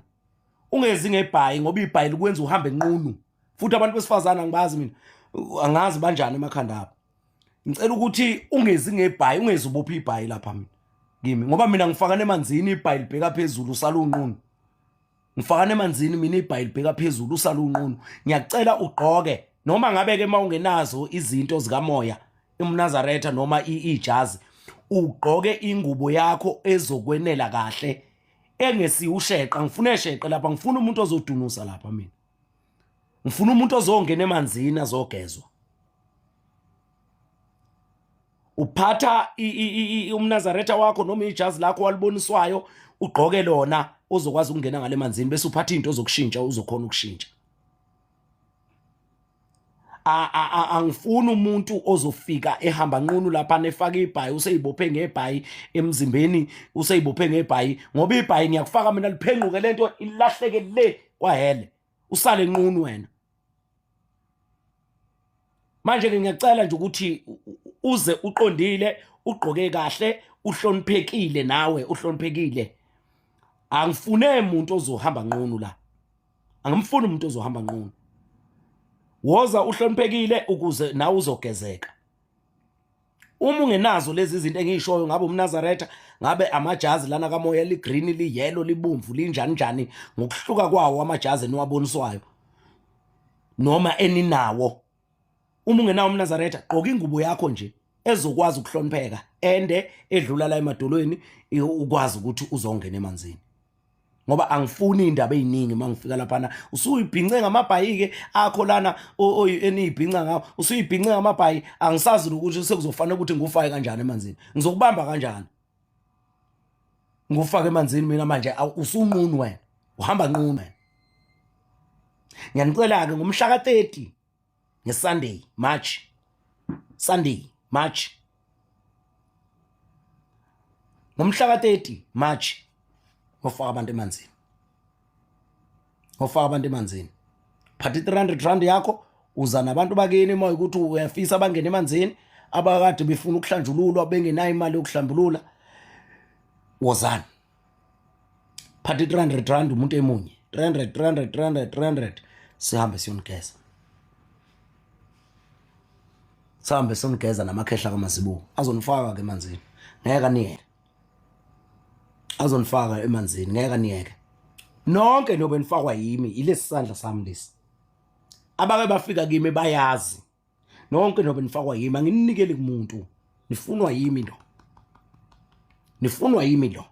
Ungezi ngebhayi ngoba ibhayi likwenza uhambe enqunu. Futhi abantu besifazana ngibazi mina. Angazi banjani emakhanda abo. Ngicela ukuthi ungezi ngebhayi, ungezi ubopha ibhayi lapha mina. Kimi ngoba mina ngifakana emanzini ibhayi libheka phezulu usala unqunu. Ngifakana emanzini mina ibhayi libheka phezulu usala unqunu. Ngiyacela ugqoke noma ngabe ke mawungenazo izinto zikamoya iMnazaretha noma ijazi, ugqoke ingubo yakho ezokwenela kahle engesi usheqa. Ngifuna esheqe lapha, ngifuna umuntu ozodunusa lapha mina. Ngifuna umuntu ozongena emanzini azogezwa. Uphatha uMnazaretha wakho noma ijazi lakho waliboniswayo ugqoke lona ozokwazi ukungena ngale manzini bese uphatha into ozokushintsha uzokhona ukushintsha. Angifuni umuntu ozofika ehamba nqunu lapha nefaka ibhayi useyibophe ngebhayi emzimbeni, useyibophe ngebhayi ngoba ibhayi ngiyakufaka mina liphenquke lento ilahleke le kwahele usale nqunu wena. Manje ke ngiyacela nje ukuthi uze uqondile, ugqoke kahle, uhloniphekile nawe, uhloniphekile. Angifune umuntu ozohamba nqunu la. Angimfuni umuntu ozohamba nqunu. Woza uhloniphekile ukuze nawe uzogezeka. Uma ungenazo lezi zinto engiyishoyo, ngabe uMnazaretha, ngabe amajazi lana kamoya ligreen, liyellow, libomvu, linjani njani ngokuhluka kwawo amajazi eniwaboniswayo noma eninawo. Uma ungenawo uMnazaretha, gqoka ingubo yakho nje ezokwazi ukuhlonipheka ende edlula la emadolweni ukwazi ukuthi uzongena emanzini. Ngoba angifuni indaba eziningi mangifika lapha. Usuyibhince ngamabhayi ke akho lana eniyibhinca ngawo, usuyibhince ngamabhayi. Angisazi ukuthi sekuzofanele ukuthi ngufake kanjani emanzini. Ngizokubamba kanjani? Ngufake emanzini mina manje usunqunu wena. Uhamba nqunu wena. Ngiyanicela ke ngomhla ka-30 ngeSunday March. Ngomhla ka-30 March ngofaka abantu emanzini. Ngofaka abantu emanzini. Phatha i-300 yakho uza nabantu bakini uma ukuthi uyafisa bangene emanzini abakade befuna ukuhlanjululwa bengenayo imali yokuhlambulula. Wozani. Phatha i-300 umuntu emunye. 300 sihambe siyonigeza. Sihambe sonigeza namakhehla kaMazibuko azonifaka ke emanzini. ngeke aniyeke azonifaka emanzini ngeke aniyeke nonke nobe nifakwa yimi ilesi sandla sami lesi abake bafika kimi bayazi nonke nobe nifakwa yimi angininikeli kumuntu nifunwa yimi lo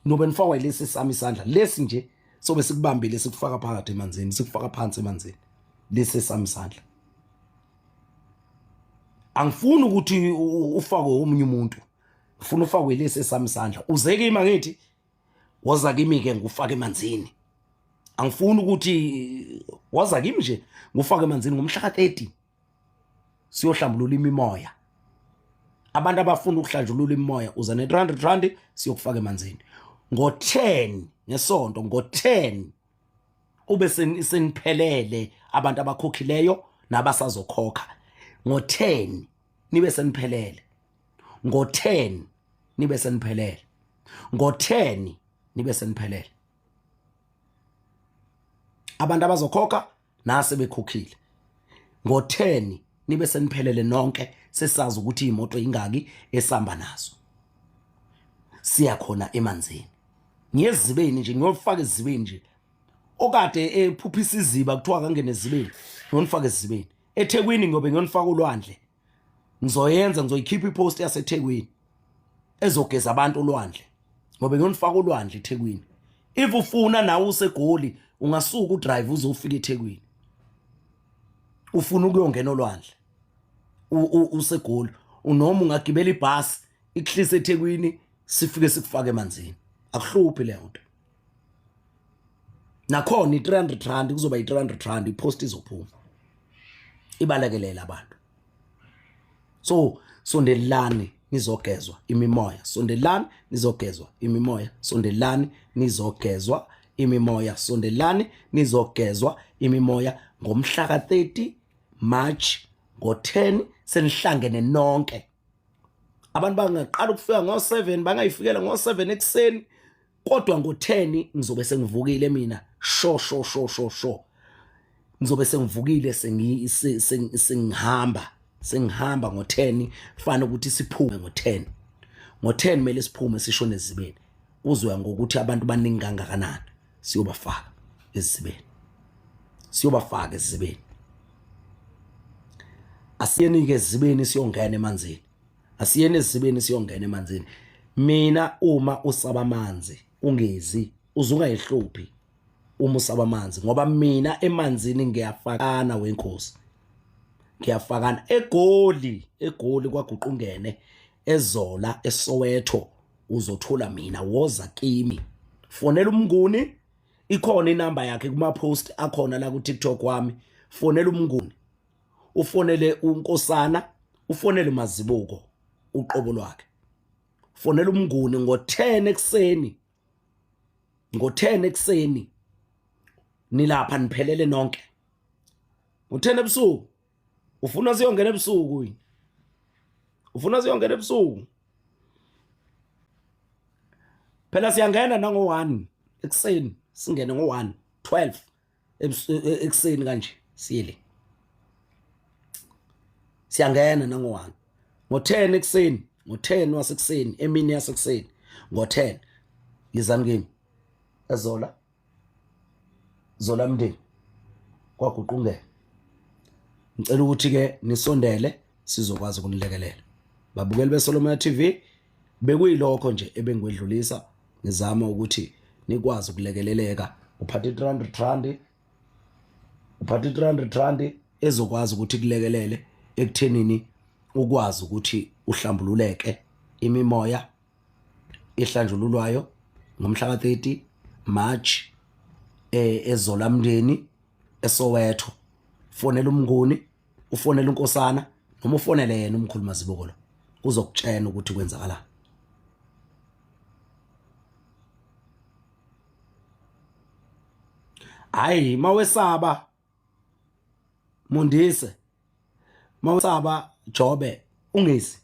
nobe nifakwa ilesi sami isandla lesi nje sobe sikubambile sikufaka phakathi emanzini sikufaka phansi emanzini lesi sami isandla angifuni ukuthi ufakwe omunye umuntu ufuna ufakwe lesi sami isandla uze kimi ngathi waza kimi ke ngufaka emanzini angifuni ukuthi waza kimi nje ngufaka emanzini ngomhla ka-30 siyohlambulula imimoya abantu abafuna ukuhlanjulula imimoya uza ne-300 rand siyokufaka emanzini ngo-10 ngesonto ngo-10 ube seniphelele abantu abakhokhileyo nabasazokhokha ngo-10 nibe seniphelele ngo-10 nibe seniphelele ngo-10 nibe seniphelele abantu abazokhokha nase bekhokhile ngo-10 nibe seniphelele nonke sesazi ukuthi imoto ingaki esamba nazo siya khona emanzini ngiyezibeni nje ngiyofaka ezibeni nje okade ephuphisa iziba kuthiwa kangene ezibeni ngiyonifaka ezibeni eThekwini ngobe ngiyonifaka ulwandle ngizoyikhipha ipost yaseThekwini ezogeza abantu ulwandle ngobe ngiyonifaka ulwandle eThekwini if ufuna nawe usegoli ungasuka udrive uzofika eThekwini ufuna ukuyongena olwandle usegoli noma ungagibela ibhasi ikuhlise eThekwini sifike sikufake emanzini akuhluphi le nto nakhona i300 rand kuzoba i300 rand ipost izophuma ibalekelela abantu so sondelani nizogezwa imimoya sondelani nizogezwa imimoya sondelani nizogezwa imimoya sondelani nizogezwa imimoya ngomhla ka-30 March ngo-10 senihlangene nonke abantu bangaqala ukufika ngo-7 bangayifikela ngo-7 ekseni kodwa ngo-10 ngizobe sengivukile mina sho ngizobe sengivukile sengihamba ngo-10 fana ukuthi siphume ngo-10 mele siphume sishone ezibeni uzwe ngokuthi abantu baningi kangakanani siyobafaka ezibeni asiyeni ke ezibeni siyongena emanzini asiyeni ezibeni siyongena emanzini mina uma usaba amanzi ungezi uzungayihluphi uma usaba amanzi ngoba mina emanzini ngiyafakana wenkosi ngiyafakana egoli kwaguqa ungene eZola eSoweto uzothola mina woza kimi fonela umnguni ikhona inamba yakhe kuma post akhona la ku TikTok wami fonela umnguni ufonele uNkosana ufonele uMazibuko uqobo lwakhe fonela umnguni ngo-10 ekseni nilapha niphelele nonke ngo-10 ebusuku ufuna siyongena ebusuku yini ufuna siyongena ebusuku phela siyangena nango-1 ekseni singene ngo-1 12 ekseni kanje siyele siyangena nango-1 ngo-10 ekseni ngo-10 wasekuseni emini yasekuseni ngo-10 yizani kimi Zola mndeni kwaguqa ungene ngicela ukuthi ke nisondele sizokwazi ukunilekelela babukeli beSolomon TV bekuyilokho nje ebengwedlulisa ngizama ukuthi nikwazi ukulekeleleka uphathe 300 rand ezokwazi ukuthi kulekelele ekuthenini ukwazi ukuthi uhlambululeke imimoya ehlanjululwayo ngomhla ka-30 March eZola mndeni eSoweto fonela umnguni ufonela uNkosana noma ufonele yena umkhulu Mazibuko uzokutshela ukuthi kwenzakalani hayi mawesaba Mundise mawesaba Jobe ungezi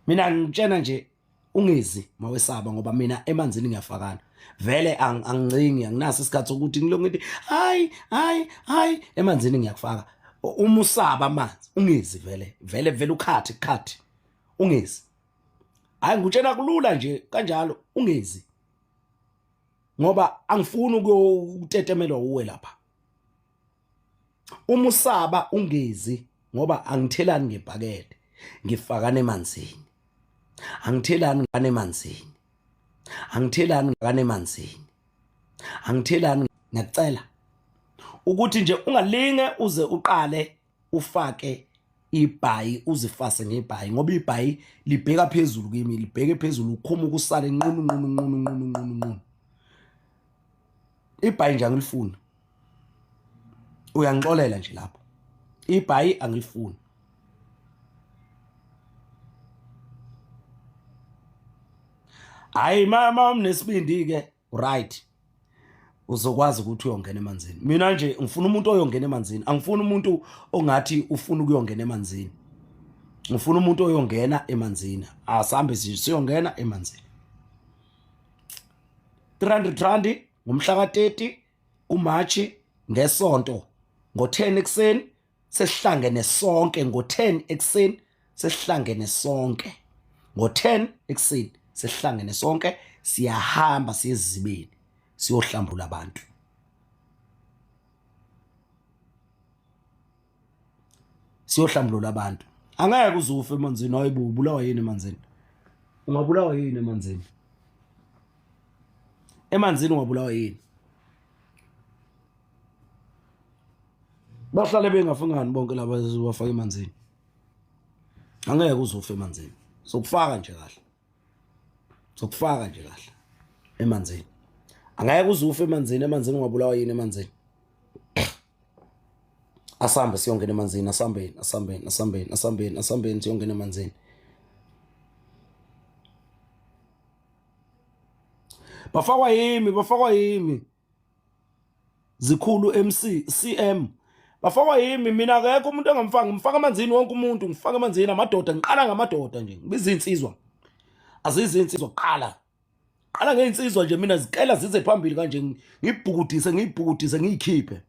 mina ngitshena nje ungezi mawesaba ngoba mina emanzini ngiyafakana vele angincingi anginaso isikhathi ukuthi ngilongithi hayi emanzini ngiyakufaka uma usaba amanzi ungezi vele ukhathi ungezi hayi ngutshela kulula nje kanjalo ungezi ngoba angifuni ukutetemelwa uwe lapha. Uma usaba ungezi ngoba angithelani ngebhakede ngifakane emanzini, angithelani ngane emanzini, angithelani ngane emanzini, angithelani. Ngiyacela ukuthi nje ungalinge uze uqale ufake ibhayi uzifase ngebhayi ngoba ibhayi libheka phezulu kimi, libheke phezulu ukhuma ukusale nqunu. Ibhayi nje angilifuni, uyangixolela nje lapho. Ibhayi angilifuni. Hayi mama umnesibindi ke right, uzokwazi ukuthi uyongena emanzini. Mina nje ngifuna umuntu oyongena emanzini, angifuni umuntu ongathi ufuna ukuyongena emanzini. Ngifuna umuntu oyongena emanzini, asambe siyongena emanzini. 300 rand ngomhla ka30 kuMarch ngesonto ngo10 ekseni sesihlangene sonke, ngo10 ekseni sesihlangene sonke, ngo10 ekseni sesihlangene sonke siyahamba siyezibeni siyohlambula abantu. Siyohlambulula abantu. Angeke uzufe emanzini. Hayibo ubulawa yini emanzini? Ungabulawa yini emanzini? Emanzini ungabulawa yini? Bahlale bengafungani bonke laba bafaka emanzini. Angeke uzufe emanzini. Sokufaka nje kahle. Sokufaka nje kahle emanzini. Angeke uzufe emanzini, emanzini ungabulawa yini emanzini? Asambe siyongena emanzini, asambeni siyongena emanzini. Bafakwa yimi. Zikhulu MC, CM. Bafakwa yimi, mina akekho umuntu engamfanga, ngifaka emanzini wonke umuntu, ngifaka emanzini amadoda, ngiqala ngamadoda nje. Ngibiza insizwa. Azizinsizwa qala ngeinsizwa nje mina zikela zize phambili kanje ngibhukudise ngiyikhiphe.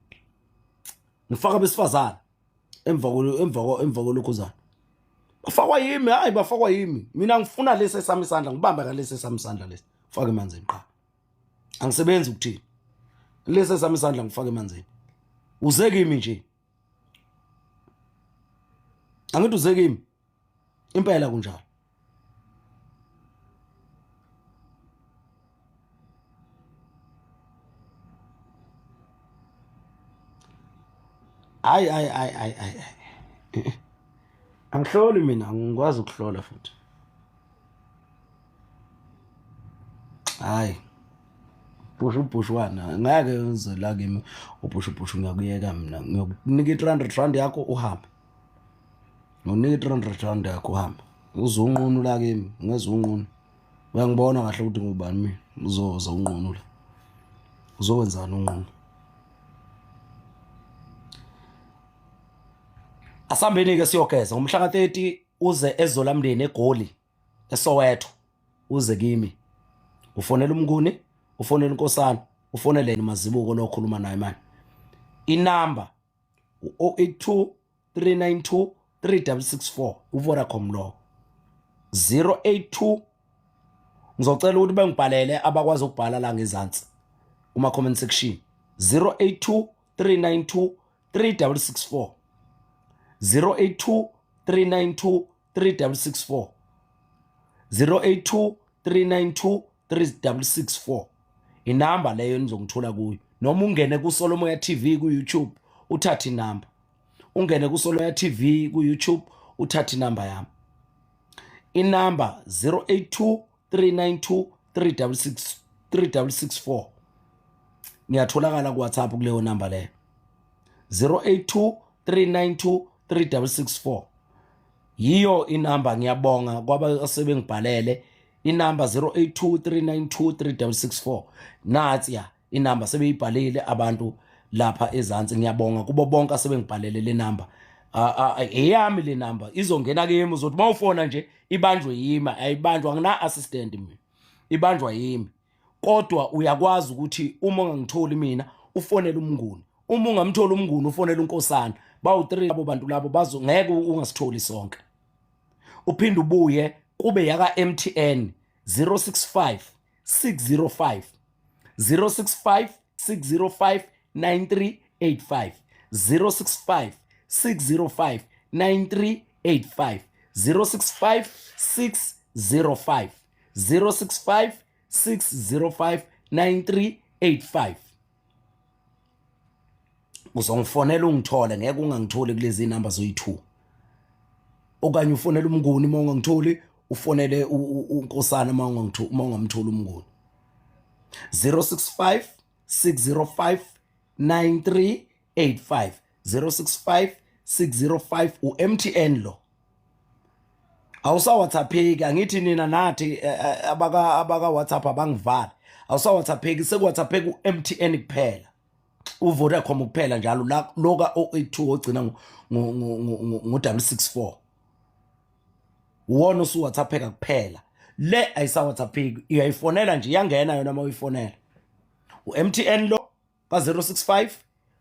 Ngifaka besifazana emva kolokhuzana. Bafakwa yimi, hayi bafakwa yimi. Mina ngifuna lesi esami isandla, ngibamba ngalesi esami isandla lesi. Faka emanzini qala. Angisebenzi ukuthini. Lesi esami isandla ngifaka emanzini. Uze kimi nje. Angithi uze kimi. Impela kunjalo. Ay. Angihloli mina, angikwazi ukuhlola futhi. Hayi. Ubhushwana, ngeke uze la kimi ubhushu ngiyakuyeka mina. Ngiyokunika 300 rand yakho uhambe. Ngiyokunika 300 rand yakho uhambe. Uzunqunu la kimi, ngezunqunu. Uyangibona kahle ukuthi ngubani mina. Uzoza unqunu la. Uzokwenzana unqunu. Asambeni ke siyogeza ngomhla ka30 uze eZolamndeni eGoli eSoweto uze kimi. Ufonela umnguni, ufonela unkosana, ufonele Mazibuko lo khuluma naye manje. Inamba 082 392 3664 uVodacom lo. 082 ngizocela ukuthi bengibhalele abakwazi ukubhala la ngezansi uma comment section. 082 392 3664 082 392 3664 082 392 3664 inamba leyo nizongithola kuyo. Noma ungene ku Solomoya TV ku YouTube uthathe inamba. Ungene ku Solomoya TV ku YouTube uthathe inamba yami. Inamba 082 392 3664 ngiyatholakala ku WhatsApp kuleyo namba leyo. 082 392 3664 yiyo inamba. Ngiyabonga kwaba sebengibhalele inamba 082 392 3664 nathi ya inamba sebeyibhalile abantu lapha ezansi. Ngiyabonga kubo bonke asebengibhalele le namba. Eyami le namba izongena kimi uzothi mawufona nje ibanjwe yimi, ayibanjwa ngina assistant mina, ibanjwa yimi. Kodwa uyakwazi ukuthi uma ungangitholi mina ufonele umnguni, uma ungamtholi umnguni ufonele unkosana. Bawu 3 labo bantu labo ngeke ungasitholi sonke. Uphinde ubuye kube yaka MTN 065 605 065 605 9385 065 605 9385 065 605 065 605 9385. Uzongifonela ungithole, ngeke ungangitholi kulezi number zoyi2. Okanye ufonele umnguni uma ungangitholi, ufonele uNkosana uma ungamtholi umnguni. 065 605 9385 065 605 uMTN lo. Awusa WhatsAppeki, angithi nina nathi abaka WhatsApp abangivala. Awusa WhatsAppeki, seku WhatsAppeki uMTN kuphela. Uvodacom kuphela njalo loka 082 ogcina ngo 664. Uwona usu WhatsAppeka kuphela. Le ayisa WhatsAppeki, iyayifonela nje, iyangena yona uma uyifonela. uMTN lo ka 065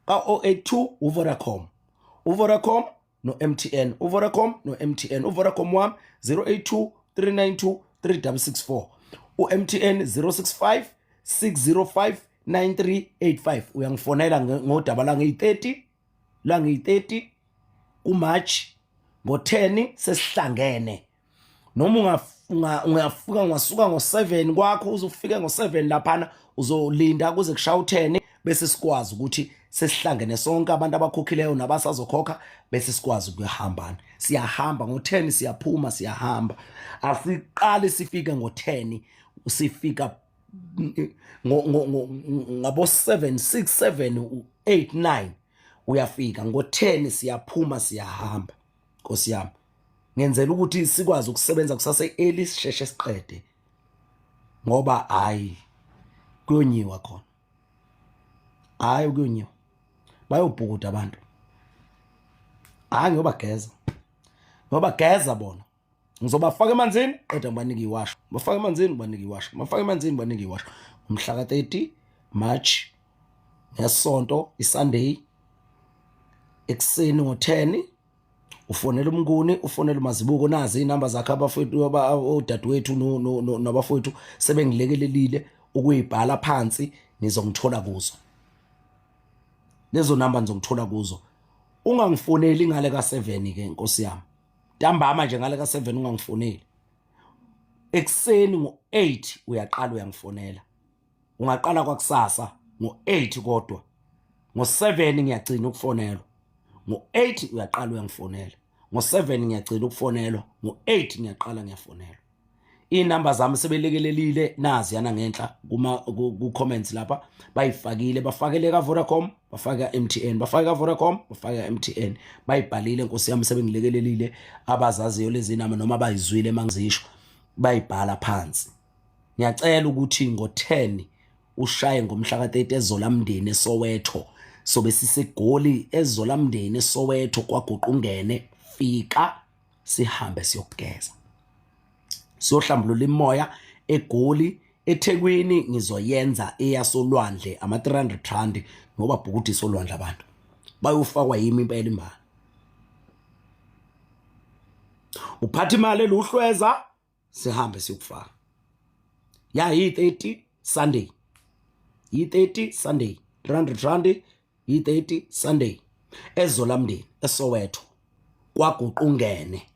ka 082 uVodacom. uVodacom no MTN, uVodacom no MTN. uVodacom wami 082 392 3664. uMTN 065 605 9385. Uyangifonela ngodaba la ngi30 la ngi30 kuMarch ngo10 sesihlangene. Noma ungafika ngasuka ngo7 kwakho uzofika ngo7 laphana, uzolinda kuze kushaya u10 bese sikwazi ukuthi sesihlangene sonke abantu abakhokhileyo nabasazokhokha bese sikwazi ukuyahambana. Siyahamba ngo10 siyaphuma siyahamba. Asiqale sifike ngo10 sifika ngabo 7 6 7 8 9 uyafika ngo10 siyaphuma siyahamba. Nkosi yami, ngenzela ukuthi sikwazi ukusebenza kusase early sisheshe siqede, ngoba hayi kuyonyiwa khona, hayi kuyonyiwa bayobhukuda abantu. Hayi ngoba geza bona, ngizobafaka emanzini qeda ngibanike iwasho, bafaka emanzini ngibanike iwasho, bafaka emanzini ngibanike iwasho. Umhla ka 30 March ngesonto iSunday ekseni ngo10 ufonela umnguni, ufonela uMazibuko. Nazi inamba zakhe abafowethu odadewethu nabafowethu sebengilekelelile ukuyibhala phansi, nizongithola kuzo lezo namba, nizongithola kuzo. Ungangifoneli ngale ka7 ke Nkosi yami, ntambama nje ngale ka7 ungangifoneli. Ekseni ngo8 uyaqala uyangifonela, ungaqala kwakusasa ngo8 kodwa ngo7 ngiyagcina ukufonelwa, ngo8 uyaqala uyangifonela, ngo7 ngiyagcina ukufonelwa, ngo8 ngiyaqala ngiyafonelwa. Inamba zami sebelekelelile nazi yana ngenhla ku comments lapha, bayifakile, bafakele ka Vodacom, bafaka MTN, bafaka Vodacom, bafaka MTN, bayibhalile. Nkosi yami sebengilekelelile, abazaziyo lezi namba noma bayizwile mangizisho bayibhala phansi. Ngiyacela ukuthi ngo10 ushaye ngomhla ka 30 eZolamndeni eSoweto, sobe sisegoli eZolamndeni eSoweto kwaGuqungene. Fika sihambe siyokugeza, siyohlambulula imoya eGoli. eThekwini ngizoyenza eyasolwandle ama 300 rand, ngoba bhukuthi solwandle abantu bayofakwa yimi impela imbala. Uphatha imali eluhlweza sihambe siyokufaka. Ya yi30 Sunday, yi30 Sunday 300 rand, yi30 Sunday eZolamndeni eSoweto kwaGuqungene.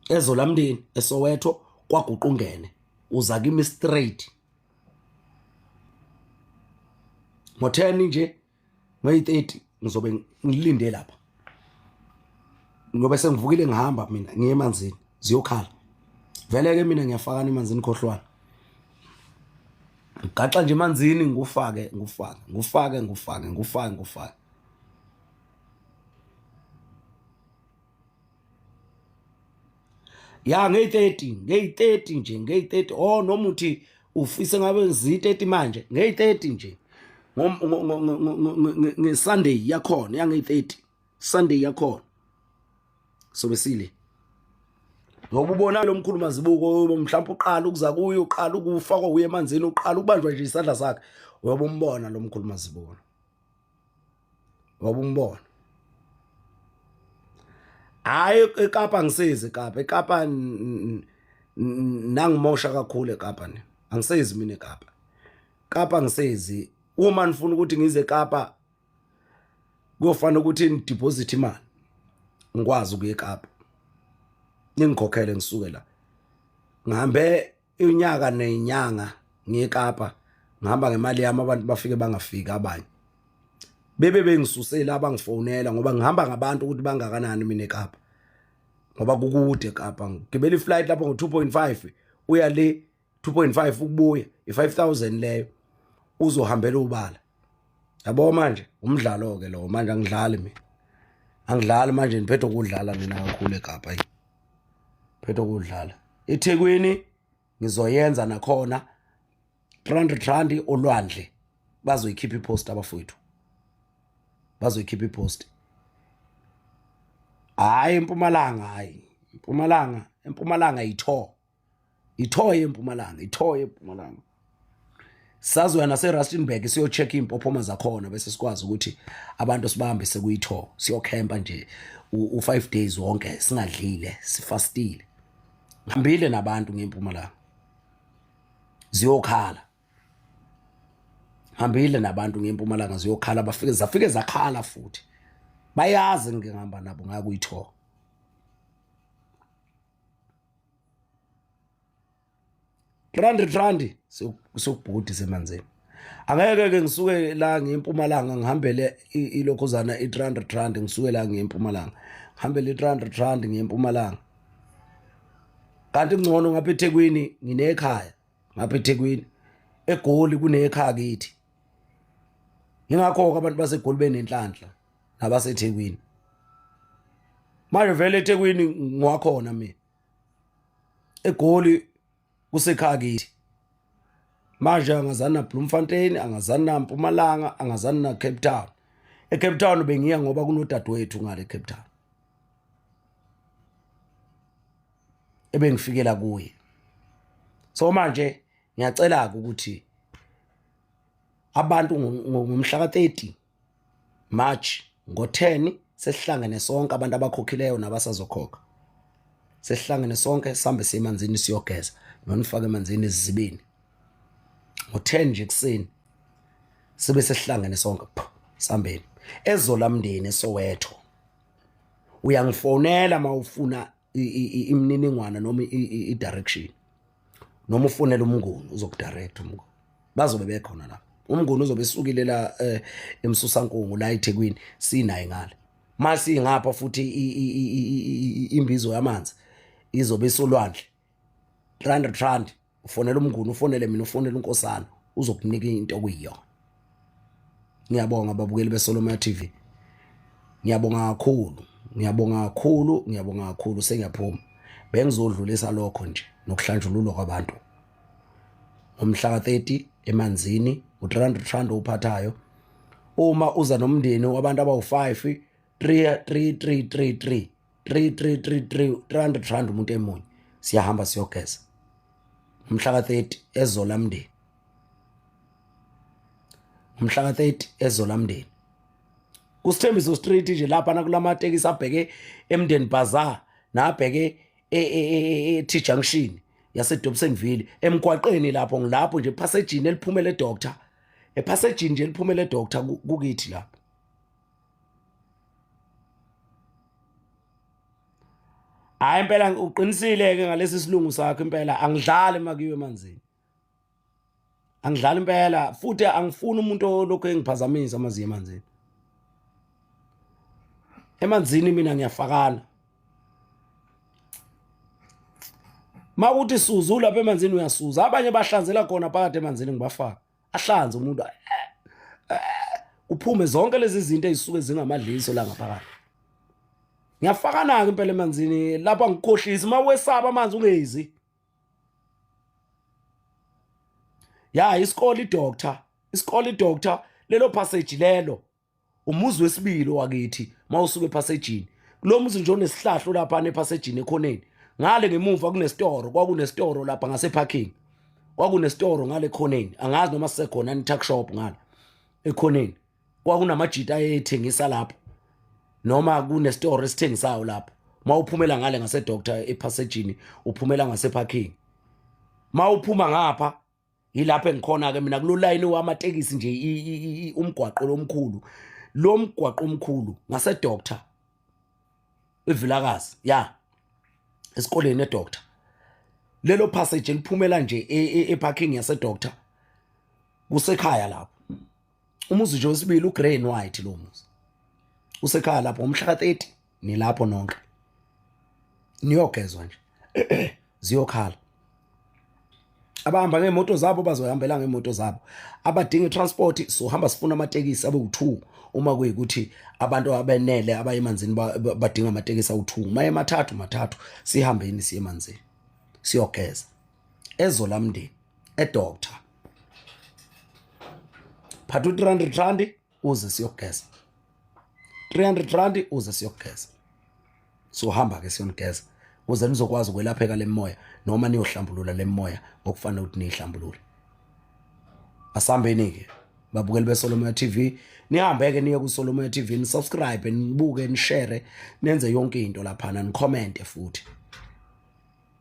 eZolamndeni eSoweto kwaGuqungene, uza kimi straight ngo10 nje ngeyi30 ngizobe ngilinde lapha, ngoba sengivukile ngihamba mina ngiye emanzini ziyokhala. Vele ke mina ngiyafakana emanzini khohlwana, ngaxa nje emanzini ngufake. Ya ngeyi30 nje ngeyi30. Oh noma uthi ufise ngabe ngizi30 manje, ngeyi30 nje ngeSunday yakhona, yangeyi30 Sunday yakhona sobe sile. Ngoba ubona lo mkhulu Mazibuko mhlawumbe uqala ukuza kuyo, uqala ukufakwa uye emanzini, uqala ukubanjwa nje isandla sakhe, uyabombona lo mkhulu Mazibuko, wabombona. hayi eKapa ngisezi eKapa nangimosha kakhulu eKapa ne angisezi mina eKapa ngisezi uma nifuna ukuthi ngize eKapa kuyofanele ukuthi ni deposit imali ngikwazi ukuya eKapa ningikhokhele ngisuke la ngihambe unyaka nenyanga ngiyeKapa ngihamba ngemali yami abantu bafike bangafika abanye bengisusela abangifonela ngoba ngihamba ngabantu ukuthi bangakanani mina eKapa ngoba kukude eKapa ngigibela iflight lapho ngo2.5 uya le 2.5 ukubuya i5000 leyo uzohambela ubala yabo manje umdlalo ke lo manje angidlali manje niphethe ukudlala mina kakhulu eKapa phethe ukudlala eThekwini ngizoyenza nakhona 300 rand olwandle bazoyikhipha ipost abafowethu bazoyikhipha ipost hayi empumalanga itho empumalanga sazoya nase Rustenburg siyo check impophoma zakhona bese sikwazi ukuthi abantu sibahambe sekuyitho siyocampa nje u5 days wonke singadlile sifastile ngihambile nabantu ngempumalanga ziyokhala hambile nabantu ngempumalanga ziyokhala zafike zakhala futhi bayazi ngihamba nabo ngakuyitho rand sokubhudi semanzini angeke ke ngisuke la ngempumalanga ngihambele ilokhuzana i300 rand ngisuke la ngempumalanga ngihambele i300 rand ngempumalanga kanti ngcono ngapha eThekwini nginekhaya ngapha eThekwini eGoli kunekhaya kithi ingakho abantu baseGoli benenhlanhla nabaseThekwini manje vele eThekwini ngwakhona mina eGoli kusekhaya kithi manje angazana na Bloemfontein angazana na Mpumalanga angazana na Cape Town eCape Town bengiya ngoba kunodadewethu ngale Cape Town ebengifikela kuye so manje ngiyacela ukuthi abantu ngomhla ka30 March ngo10 sesihlangene sonke abantu abakhokhileyo nabasazokhokha sesihlangene sonke sambe semanzini siyogeza nonifake emanzini ezibini ngo10 nje kuseni sibe sesihlangene sonke sambeni ezolamndeni eSoweto uyangifonela mawufuna imininingwana noma i-direction noma ufonela umnguni uzokudirect umnguni bazobe bekhona la umnguni uzobe esukile la eMsusankungu la eThekwini sinaye ngale masi ngapha futhi imbizo yamanzi izobe solwandle 300 rand ufonela umnguni ufonele mina ufonela uNkosana uzokunika into okuyiyona ngiyabonga babukeli beSolomon TV ngiyabonga kakhulu sengiyaphuma bengizodlulisa lokho nje nokuhlanjululwa kwabantu ngomhla ka30 emanzini u300 rand uphathayo uma uza nomndeni wabantu abawu5 3333 300 rand umuntu emunye siyahamba siyogeza umhla ka30 ezolamndeni umhla ka30 ezolamndeni kuSithembiso Street nje lapha nakulamatekisi abheke eMndeni Bazaar nabheke eT Junction yaseDobsonville emgwaqeni lapho ngilapho nje passagini eliphumele eDoctor epassagini nje eliphumele eDoctor kukithi lapho hayi impela uqinisile ke ngalesi silungu sakho impela angidlali makiwe emanzini angidlali impela futhi angifuni umuntu lokho engiphazamisa amazi emanzini emanzini mina ngiyafakana mawuthi suzu lapha emanzini uyasuza abanye bahlanzela khona phakathi emanzini ngibafaka ahlanze umuntu uphume zonke lezi zinto ezisuke zingamadliso la ngaphakathi ngiyafakana ke impela emanzini lapha ngikhohlisa mawesaba amanzi ungezi ya isikole doctor lelo passage lelo umuzi wesibili wakithi mawusuke epassagini kulo muzi nje onesihlahlo lapha nepassagini ekhoneni ngale ngemuva kunesitoro kwakunesitoro lapha ngase parking kwakunesitoro ngale ekhoneni angazi noma sisekhona ni tuck shop ngale ekhoneni kwakunamajita ayethengisa lapho noma kunesitoro esithengisayo lapho mawuphumela ngale ngase doctor epassagini uphumela ngase parking mawuphuma ngapha yilapho engikhona ke mina kulo line wamatekisi nje umgwaqo lomkhulu lo mgwaqo omkhulu ngase doctor evilakazi ya esikoleni edoctor lelo passage liphumela nje eparking yase doctor kusekhaya lapho umuzi nje wesibili ugrey and white lo muzi usekhaya lapho umhla ka30 nilapho nonke niyogezwa nje ziyokhala abahamba ngemoto zabo bazohambela ngemoto zabo abadinga transport sohamba sifuna amatekisi abe u2 uma kuyikuthi abantu abenele abayemanzini badinga amatekisi awu2 maye mathathu sihambeni siye emanzini siyogeza ezolamndeni edoctor phathu 300 rand uze siyogeza 300 rand uze siyogeza sohamba ke siyongeza uze nizokwazi ukwelapheka lemoya noma niyohlambulula lemoya okufanele ukuthi nihlambulule asambeni ke babukeli beSolomoya TV nihambe ke niye kuSolomoya TV ni subscribe nibuke ni share nenze yonke into lapha ni comment futhi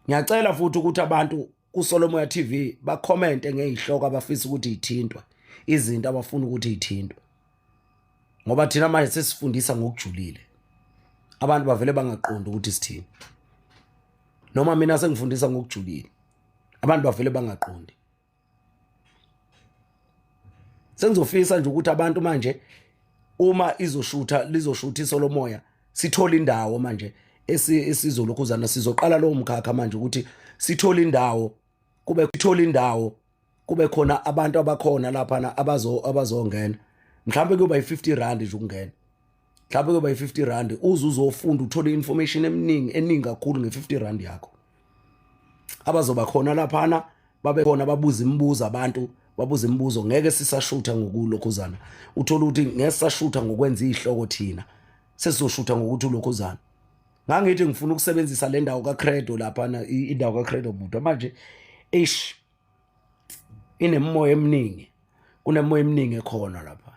ngiyacela futhi ukuthi abantu kuSolomoya TV ba comment ngezihloko abafisa ukuthi ithintwe izinto abafuna ukuthi ithintwe ngoba thina manje sesifundisa ngokujulile abantu bavele bangaqondi ukuthi sithini noma mina sengifundisa ngokujulile abantu bavele bangaqondi sengizofisa nje ukuthi abantu manje uma lizoshutha iSolomoya sithola indawo manje esizolokhuzana sizoqala lo mkhakha manje ukuthi sithola indawo kube khona abantu abakhona lapha abazongena mhlawumbe kuba yi50 rand nje ukungena mhlawumbe kuba yi50 rand uzofunda uthole information eningi kakhulu nge50 rand yakho abazoba khona lapha babe khona babuza imibuzo abantu babuza imibuzo ngeke sisashutha ngokulokhuzana uthola ukuthi ngeke sisashutha ngokwenza izihloko thina sesizoshutha ngokuthi ulokhuzana ngangithi ngifuna ukusebenzisa le ndawo kaCredo lapha indawo kaCredo buda manje inemoya eminingi kunemoya eminingi ekhona lapha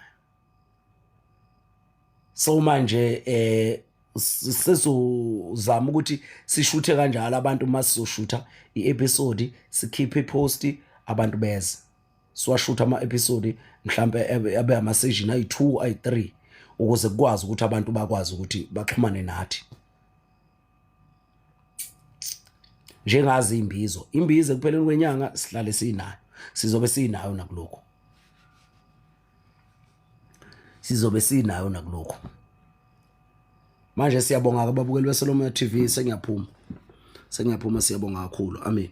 so manje sesizozama ukuthi sishuthe kanjalo abantu masizoshutha iepisode sikhiphe ipost abantu beze siwashutha ama-episode mhlambe abe ama-session ayi2 ayi3 ukuze kukwazi ukuthi abantu bakwazi ukuthi baxhumane nathi njengazi imbizo ekupheleni kwenyanga sihlale sinayo sizobe sinayo nakulokho manje siyabonga ababukeli beSolomoya TV sengiyaphuma siyabonga kakhulu amen.